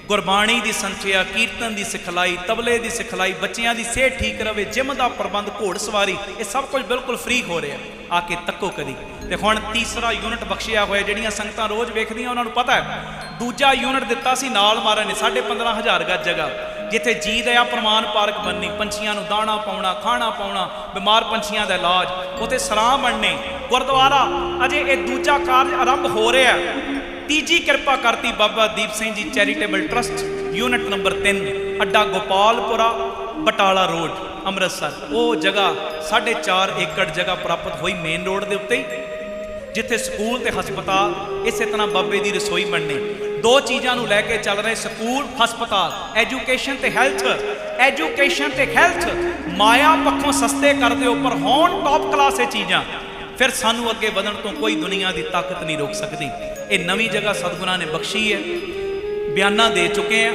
ਗੁਰਬਾਣੀ ਦੀ ਸੰਥਿਆ, ਕੀਰਤਨ ਦੀ ਸਿਖਲਾਈ, ਤਬਲੇ ਦੀ ਸਿਖਲਾਈ, ਬੱਚਿਆਂ ਦੀ ਸਿਹਤ ਠੀਕ ਰਵੇ, ਜਿਮ ਦਾ ਪ੍ਰਬੰਧ, ਘੋੜ ਸਵਾਰੀ, ਇਹ ਸਭ ਕੁਝ ਬਿਲਕੁਲ ਫ੍ਰੀ ਹੋ ਰਿਹਾ। ਆ ਕੇ ਤੱਕੋ ਕਦੀ। ਤੇ ਹੁਣ ਤੀਸਰਾ ਯੂਨਿਟ ਬਖਸ਼ਿਆ ਹੋਇਆ, ਜਿਹੜੀਆਂ ਸੰਗਤਾਂ ਰੋਜ਼ ਵੇਖਦੀਆਂ ਉਹਨਾਂ ਨੂੰ ਪਤਾ ਹੈ। ਦੂਜਾ ਯੂਨਿਟ ਦਿੱਤਾ ਸੀ ਨਾਲ ਮਾਰਨ ਨੇ, 15,500 ਗੱਜ ਜਗ੍ਹਾ, ਜਿੱਥੇ ਜੀ ਦਇਆ ਪ੍ਰਮਾਨ ਪਾਰਕ ਬਣਨੀ, ਪੰਛੀਆਂ ਨੂੰ ਦਾਣਾ ਪਾਉਣਾ, ਖਾਣਾ ਪਾਉਣਾ, ਬਿਮਾਰ ਪੰਛੀਆਂ ਦਾ ਇਲਾਜ, ਉੱਥੇ ਸਰਾਂ ਬਣਨੇ, ਗੁਰਦੁਆਰਾ। ਅਜੇ ਇਹ ਦੂਜਾ ਕਾਰਜ ਆਰੰਭ ਹੋ ਰਿਹਾ। ਤੀਜੀ ਕਿਰਪਾ ਕਰਤੀ Baba Deep Singh ji charitable trust, unit number 3, ਅੱਡਾ ਗੋਪਾਲਪੁਰਾ, ਬਟਾਲਾ ਰੋਡ, ਅੰਮ੍ਰਿਤਸਰ। ਉਹ ਜਗ੍ਹਾ 4.5 ਏਕੜ ਜਗ੍ਹਾ ਪ੍ਰਾਪਤ ਹੋਈ ਮੇਨ ਰੋਡ ਦੇ ਉੱਤੇ, ਜਿੱਥੇ ਸਕੂਲ ਤੇ ਹਸਪਤਾਲ, ਇਸੇ ਤਰ੍ਹਾਂ ਬਾਬੇ ਦੀ ਰਸੋਈ ਬਣਨੀ। ਦੋ ਚੀਜ਼ਾਂ ਨੂੰ ਲੈ ਕੇ ਚੱਲ ਰਹੇ, ਸਕੂਲ, ਹਸਪਤਾਲ, ਐਜੂਕੇਸ਼ਨ ਤੇ ਹੈਲਥ। ਐਜੂਕੇਸ਼ਨ ਤੇ ਹੈਲਥ ਮਾਇਆ ਪੱਖੋਂ ਸਸਤੇ ਕਰ ਦਿਓ, ਪਰ ਹੋਣ ਟੌਪ ਕਲਾਸ ਇਹ ਚੀਜ਼ਾਂ, ਫਿਰ ਸਾਨੂੰ ਅੱਗੇ ਵਧਣ ਤੋਂ ਕੋਈ ਦੁਨੀਆ ਦੀ ਤਾਕਤ ਨਹੀਂ ਰੋਕ ਸਕਦੀ। ਇਹ ਨਵੀਂ ਜਗ੍ਹਾ ਸਤਿਗੁਰਾਂ ਨੇ ਬਖਸ਼ੀ ਹੈ, ਬਿਆਨਾ ਦੇ ਚੁੱਕੇ ਆ,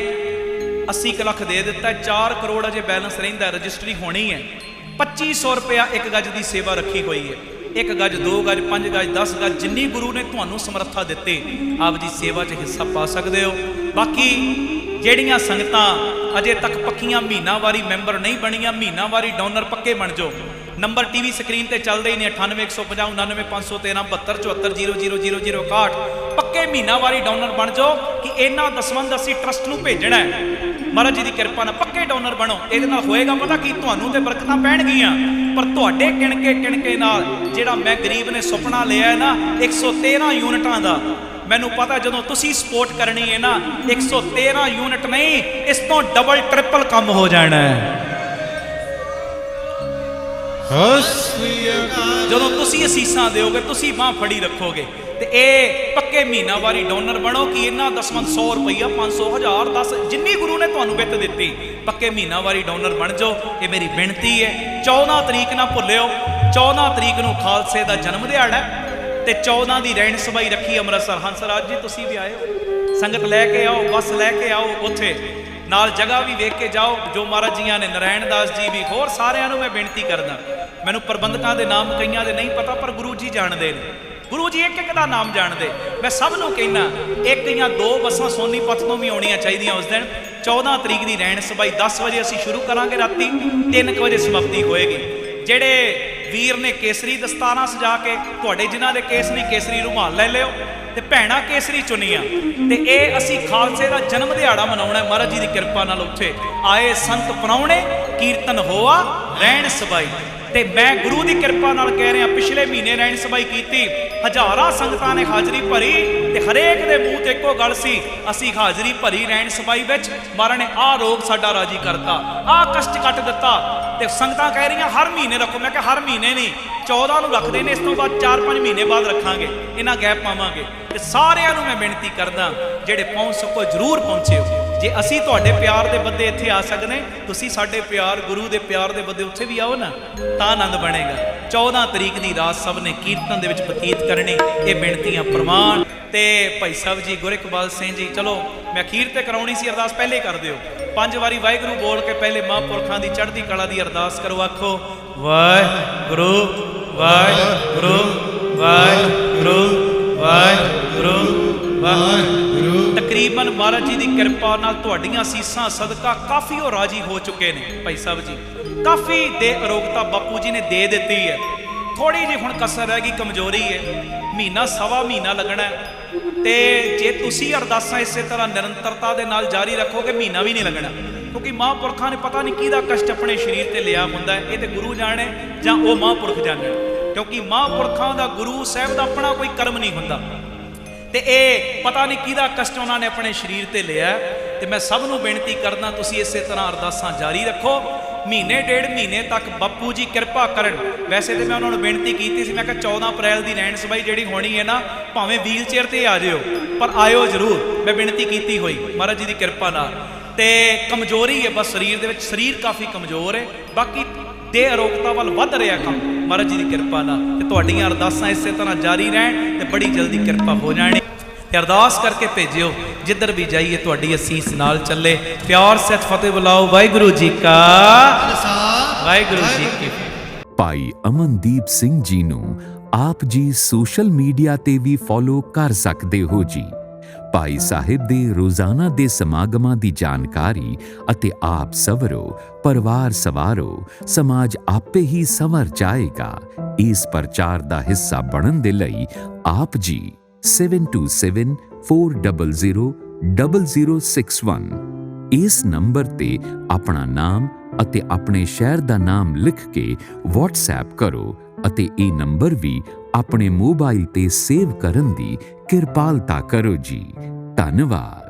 80 ਕੁ ਲੱਖ ਦੇ ਦਿੱਤਾ, 4 ਕਰੋੜ ਅਜੇ ਬੈਲੈਂਸ ਰਹਿੰਦਾ, ਰਜਿਸਟਰੀ ਹੋਣੀ ਹੈ। 2500 ਰੁਪਇਆ 1 ਗਜ ਦੀ ਸੇਵਾ ਰੱਖੀ ਹੋਈ ਹੈ। 1 ਗਜ, 2 ਗਜ, 5 ਗਜ, 10 ਗਜ, ਜਿੰਨੀ ਗੁਰੂ ਨੇ ਤੁਹਾਨੂੰ ਸਮਰੱਥਾ ਦਿੱਤੀ, ਆਪ ਜੀ ਸੇਵਾ 'ਚ ਹਿੱਸਾ ਪਾ ਸਕਦੇ ਹੋ। ਬਾਕੀ ਜਿਹੜੀਆਂ ਸੰਗਤਾਂ ਅਜੇ ਤੱਕ ਪੱਕੀਆਂ ਮਹੀਨਾਵਾਰੀ ਮੈਂਬਰ ਨਹੀਂ ਬਣੀਆਂ, ਮਹੀਨਾਵਾਰੀ ਡੋਨਰ ਪੱਕੇ ਬਣ ਜਾਓ। ਨੰਬਰ ਟੀਵੀ ਸਕਰੀਨ ਤੇ ਚੱਲਦੇ ਹੀ ਨੇ, 98 150 99 513 72 74 00061। ਪੱਕੇ ਮਹੀਨਾਵਾਰੀ ਡੋਨਰ ਬਣ ਜਾਓ ਕਿ ਇਹਨਾਂ ਦਸਵੰਧ ਅਸੀਂ ਟਰਸਟ ਨੂੰ ਭੇਜਣਾ ਹੈ। ਮਹਾਰਾਜ ਜੀ ਦੀ ਕਿਰਪਾ ਨਾਲ ਪੱਕੇ ਡੋਨਰ ਬਣੋ। ਇਹਦੇ ਨਾਲ ਹੋਏਗਾ ਪਤਾ ਕੀ, ਤੁਹਾਨੂੰ ਤੇ ਬਰਕਤਾਂ ਪੈਣਗੀਆਂ, ਪਰ ਤੁਹਾਡੇ ਕਿਣਕੇ ਨਾਲ ਜਿਹੜਾ ਮੈਂ ਗਰੀਬ ਨੇ ਸੁਪਨਾ ਲਿਆ ਹੈ ਨਾ 113 ਯੂਨਿਟਾਂ ਦਾ, ਮੈਨੂੰ ਪਤਾ ਜਦੋਂ ਤੁਸੀਂ ਸਪੋਰਟ ਕਰਨੀ ਹੈ ਨਾ, 113 ਯੂਨਿਟ ਨਹੀਂ, ਇਸ ਤੋਂ ਡਬਲ ਟ੍ਰਿਪਲ ਕੰਮ ਹੋ ਜਾਣਾ ਹੈ। ਜਦੋਂ ਤੁਸੀਂ ਅਸੀਸਾਂ ਦਿਓਗੇ, ਤੁਸੀਂ ਬਾਂਹ ਫੜੀ ਰੱਖੋਗੇ, ਤੇ ਇਹ ਪੱਕੇ ਮਹੀਨਾਵਾਰੀ ਡੋਨਰ ਬਣੋ ਕਿ ਇਹਨਾਂ ਦਸਵੰਧ 100 ਰੁਪਈਆ, 500, 1000, 10 ਜਿੰਨੀ ਗੁਰੂ ਨੇ ਤੁਹਾਨੂੰ ਵਿੱਤ ਦਿੱਤੀ, ਪੱਕੇ ਮਹੀਨਾਵਾਰੀ ਡੋਨਰ ਬਣ ਜਾਓ। ਇਹ ਮੇਰੀ ਬੇਨਤੀ ਹੈ। 14 ਤਰੀਕ ਨਾ ਭੁੱਲਿਓ, 14 ਤਰੀਕ ਨੂੰ ਖਾਲਸੇ ਦਾ ਜਨਮ ਦਿਹਾੜਾ ਤੇ 14 ਦੀ ਰਹਿਣ ਸਭਾਈ ਰੱਖੀ ਅੰਮ੍ਰਿਤਸਰ। ਹੰਸਰਾਜ ਜੀ ਤੁਸੀਂ ਵੀ ਆਇਓ, ਸੰਗਤ ਲੈ ਕੇ ਆਓ, ਬੱਸ ਲੈ ਕੇ ਆਓ, ਉੱਥੇ ਨਾਲ ਜਗ੍ਹਾ ਵੀ ਵੇਖ ਕੇ ਜਾਓ ਜੋ ਮਹਾਰਾਜ ਜੀਆਂ ਨੇ, ਨਾਰਾਇਣ ਦਾਸ ਜੀ ਵੀ, ਹੋਰ ਸਾਰਿਆਂ ਨੂੰ ਮੈਂ ਬੇਨਤੀ ਕਰਦਾ। ਮੈਨੂੰ ਪ੍ਰਬੰਧਕਾਂ ਦੇ ਨਾਮ ਕਈਆਂ ਦੇ ਨਹੀਂ ਪਤਾ, ਪਰ ਗੁਰੂ ਜੀ ਜਾਣਦੇ ਨੇ, ਗੁਰੂ ਜੀ ਇੱਕ ਦਾ ਨਾਮ ਜਾਣਦੇ। ਮੈਂ ਸਭ ਨੂੰ ਕਹਿਣਾ, 1 ਜਾਂ 2 ਬੱਸਾਂ ਸੋਨੀਪਤ ਤੋਂ ਵੀ ਆਉਣੀਆਂ ਚਾਹੀਦੀਆਂ ਉਸ ਦਿਨ। 14 ਤਰੀਕ ਦੀ ਰਹਿਣ ਸਭਾਈ 10 ਵਜੇ ਅਸੀਂ ਸ਼ੁਰੂ ਕਰਾਂਗੇ, ਰਾਤੀ 3 ਵਜੇ ਸਮਾਪਤੀ ਹੋਏਗੀ। ਜਿਹੜੇ ਵੀਰ ਨੇ ਕੇਸਰੀ ਦਸਤਾਰਾਂ ਸਜਾ ਕੇ, ਤੁਹਾਡੇ ਜਿਨ੍ਹਾਂ ਦੇ ਕੇਸ ਨਹੀਂ, ਕੇਸਰੀ ਰੁਮਾਲ ਲੈ ਲਿਓ, ਤੇ ਭੈਣਾਂ ਕੇਸਰੀ ਚੁੰਨੀਆਂ, ਤੇ ਇਹ ਅਸੀਂ ਖਾਲਸੇ ਦਾ ਜਨਮ ਦਿਹਾੜਾ ਮਨਾਉਣਾ। ਮਹਾਰਾਜ ਜੀ ਦੀ ਕਿਰਪਾ ਨਾਲ ਉੱਥੇ ਆਏ ਸੰਤ ਪ੍ਰਾਹੁਣੇ, ਕੀਰਤਨ ਹੋਆ, ਰਹਿਣ ਸਭਾਈ। ਤੇ ਮੈਂ ਗੁਰੂ ਦੀ ਕਿਰਪਾ ਨਾਲ ਕਹਿ ਰਿਹਾ, ਪਿਛਲੇ ਮਹੀਨੇ ਰਹਿਣ ਸਭਾਈ ਕੀਤੀ, ਹਜ਼ਾਰਾਂ ਸੰਗਤਾਂ ਨੇ ਹਾਜ਼ਰੀ ਭਰੀ, ਤੇ ਹਰੇਕ ਦੇ ਮੂੰਹ ਤੇ ਇੱਕੋ ਗੱਲ ਸੀ, ਅਸੀਂ ਹਾਜ਼ਰੀ ਭਰੀ ਰਹਿਣ ਸਭਾਈ ਵਿੱਚ, ਮਹਾਰਾਜ ਨੇ ਆਹ ਰੋਗ ਸਾਡਾ ਰਾਜੀ ਕਰਤਾ, ਆਹ ਕਸ਼ਟ ਕੱਟ ਦਿੱਤਾ। ਤੇ ਸੰਗਤਾਂ ਕਹਿ ਰਹੀਆਂ ਹਰ ਮਹੀਨੇ ਰੱਖੋ। ਮੈਂ ਕਿਹਾ ਹਰ ਮਹੀਨੇ ਨਹੀਂ, 14 ਨੂੰ ਰੱਖਦੇ ਨੇ, ਇਸ ਤੋਂ ਬਾਅਦ 4-5 ਮਹੀਨੇ ਬਾਅਦ ਰੱਖਾਂਗੇ, ਇਹਨਾਂ ਗੈਪ ਪਾਵਾਂਗੇ। ਤੇ ਸਾਰਿਆਂ ਨੂੰ ਮੈਂ ਬੇਨਤੀ ਕਰਦਾ, ਜਿਹੜੇ ਪਹੁੰਚ ਸਕੋ ਜ਼ਰੂਰ ਪਹੁੰਚਿਓ। ਜੇ ਅਸੀਂ ਤੁਹਾਡੇ ਪਿਆਰ ਦੇ ਬੰਦੇ ਇੱਥੇ ਆ ਸਕਦੇ, ਤੁਸੀਂ ਸਾਡੇ ਪਿਆਰ, ਗੁਰੂ ਦੇ ਪਿਆਰ ਦੇ ਬੰਦੇ ਉੱਥੇ ਵੀ ਆਓ ਨਾ, ਤਾਂ ਆਨੰਦ ਬਣੇਗਾ। 14 ਤਰੀਕ ਦੀ ਰਾਤ ਸਭ ਨੇ ਕੀਰਤਨ ਦੇ ਵਿੱਚ ਬਤੀਤ ਕਰਨੀ। ਇਹ ਬੇਨਤੀਆਂ ਪ੍ਰਵਾਨ। ਤੇ ਭਾਈ ਸਾਹਿਬ ਜੀ, ਗੁਰਿਕਬਾਲ ਸਿੰਘ ਜੀ, ਚਲੋ ਮੈਂ ਅਖੀਰ ਤੇ ਕਰਾਉਣੀ ਸੀ ਅਰਦਾਸ, ਪਹਿਲੇ ਕਰ ਦਿਓ। 5 ਵਾਰੀ ਵਾਹਿਗੁਰੂ ਬੋਲ ਕੇ ਪਹਿਲੇ ਮਹਾਂਪੁਰਖਾਂ ਦੀ ਚੜ੍ਹਦੀ ਕਲਾ ਦੀ ਅਰਦਾਸ ਕਰੋ। ਆਖੋ ਵਾਹਿਗੁਰੂ ਵਾਹਿਗੁਰੂ ਵਾਹਿਗੁਰੂ ਵਾਹਿਗੁਰੂ ਵਾਹਿਗੁਰੂ। ਤਕਰੀਬਨ ਮਹਾਰਾਜ ਜੀ ਦੀ ਕਿਰਪਾ ਨਾਲ ਤੁਹਾਡੀਆਂ ਅਸੀਸਾਂ ਸਦਕਾ ਕਾਫੀ ਉਹ ਰਾਜੀ ਹੋ ਚੁੱਕੇ ਨੇ। ਭਾਈ ਸਾਹਿਬ ਜੀ, ਕਾਫੀ ਦੇ ਅਰੋਗਤਾ ਬਾਪੂ ਜੀ ਨੇ ਦੇ ਦਿੱਤੀ ਹੈ। ਥੋੜੀ ਜਿਹੀ ਹੁਣ ਕਸਰ ਰਹਿ ਗਈ, ਕਮਜ਼ੋਰੀ ਹੈ, ਮਹੀਨਾ ਸਵਾ ਮਹੀਨਾ ਲੱਗਣਾ। ਤੇ ਜੇ ਤੁਸੀਂ ਅਰਦਾਸਾਂ ਇਸੇ ਤਰ੍ਹਾਂ ਨਿਰੰਤਰਤਾ ਦੇ ਨਾਲ ਜਾਰੀ ਰੱਖੋਗੇ, ਮਹੀਨਾ ਵੀ ਨਹੀਂ ਲੱਗਣਾ, ਕਿਉਂਕਿ ਮਹਾਂਪੁਰਖਾਂ ਨੇ ਪਤਾ ਨਹੀਂ ਕਿਹਦਾ ਕਸ਼ਟ ਆਪਣੇ ਸਰੀਰ ਤੇ ਲਿਆ ਹੁੰਦਾ ਹੈ। ਇਹ ਤੇ ਗੁਰੂ ਜਾਣੇ ਜਾਂ ਉਹ ਮਹਾਂਪੁਰਖ ਜਾਣਨ, ਕਿਉਂਕਿ ਮਹਾਂਪੁਰਖਾਂ ਦਾ, ਗੁਰੂ ਸਾਹਿਬ ਦਾ ਆਪਣਾ ਕੋਈ ਕਰਮ ਨਹੀਂ ਹੁੰਦਾ, ਤੇ ਇਹ ਪਤਾ ਨਹੀਂ ਕਿਹਦਾ ਕਸ਼ਟ ਉਹਨਾਂ ਨੇ ਆਪਣੇ ਸਰੀਰ ਤੇ ਲਿਆ। ਤੇ ਮੈਂ ਸਭ ਨੂੰ ਬੇਨਤੀ ਕਰਦਾ, ਤੁਸੀਂ ਇਸੇ ਤਰ੍ਹਾਂ ਅਰਦਾਸਾਂ ਜਾਰੀ ਰੱਖੋ। ਮਹੀਨੇ 1.5 ਮਹੀਨੇ ਤੱਕ ਬਾਪੂ ਜੀ ਕਿਰਪਾ ਕਰਨ। ਵੈਸੇ ਤੇ ਮੈਂ ਉਹਨਾਂ ਨੂੰ ਬੇਨਤੀ ਕੀਤੀ ਸੀ, ਮੈਂ ਕਿਹਾ 14 ਅਪ੍ਰੈਲ ਦੀ ਰਹਿਣ ਸਭਾਈ ਜਿਹੜੀ ਹੋਣੀ ਹੈ ਨਾ, ਭਾਵੇਂ ਵੀਲ ਚੇਅਰ ਤੇ ਆ ਜਿਓ, ਪਰ ਆਇਓ ਜ਼ਰੂਰ। ਮੈਂ ਬੇਨਤੀ ਕੀਤੀ ਹੋਈ ਮਹਾਰਾਜ ਜੀ ਦੀ ਕਿਰਪਾ ਨਾਲ। ਤੇ ਕਮਜ਼ੋਰੀ ਹੈ ਬਸ ਸਰੀਰ ਦੇ ਵਿੱਚ, ਸਰੀਰ ਕਾਫੀ ਕਮਜ਼ੋਰ ਹੈ, ਬਾਕੀ ਦੇ ਅਰੋਗਤਾ ਵੱਲ ਵੱਧ ਰਿਹਾ ਕੰਮ ਮਹਾਰਾਜ ਜੀ ਦੀ ਕਿਰਪਾ ਨਾਲ। ਤੇ ਤੁਹਾਡੀਆਂ ਅਰਦਾਸਾਂ ਇਸੇ ਤਰ੍ਹਾਂ ਜਾਰੀ ਰਹਿਣ, ਤੇ ਬੜੀ ਜਲਦੀ ਕਿਰਪਾ ਹੋ ਜਾਣੀ। ਤੇ ਅਰਦਾਸ ਕਰਕੇ ਭੇਜਿਓ, ਜਿੱਧਰ ਵੀ ਜਾਈਏ ਤੁਹਾਡੀ ਅਸੀਸ ਨਾਲ ਚੱਲੇ। ਪਿਆਰ ਸਹਿਤ ਫਤਿਹ ਬੁਲਾਓ। ਵਾਹਿਗੁਰੂ ਜੀ ਕਾ ਵਾਹਿਗੁਰੂ ਜੀ ਕੀ। ਭਾਈ ਅਮਨਦੀਪ ਸਿੰਘ ਜੀ ਨੂੰ ਆਪ ਜੀ ਸੋਸ਼ਲ ਮੀਡੀਆ ਤੇ ਵੀ ਫੋਲੋ ਕਰ ਸਕਦੇ ਹੋ ਜੀ। ਭਾਈ ਸਾਹਿਬ ਦੇ ਰੋਜ਼ਾਨਾ ਦੇ ਸਮਾਗਮਾਂ ਦੀ ਜਾਣਕਾਰੀ ਅਤੇ ਆਪ ਸਵਰੋ, ਪਰਿਵਾਰ ਸਵਾਰੋ, ਸਮਾਜ ਆਪੇ ਹੀ ਸੰਵਰ ਜਾਏਗਾ। ਇਸ ਪ੍ਰਚਾਰ ਦਾ ਹਿੱਸਾ ਬਣਨ ਦੇ ਲਈ ਆਪ ਜੀ 7274000061 ਇਸ ਨੰਬਰ ਤੇ ਆਪਣਾ ਨਾਮ ਅਤੇ ਆਪਣੇ ਸ਼ਹਿਰ ਦਾ ਨਾਮ ਲਿਖ ਕੇ WhatsApp ਕਰੋ, ਅਤੇ ਇਹ ਨੰਬਰ ਵੀ ਆਪਣੇ ਮੋਬਾਈਲ ਤੇ ਸੇਵ ਕਰਨ ਦੀ ਕਿਰਪਾਲਤਾ ਕਰੋ ਜੀ। ਧੰਨਵਾਦ।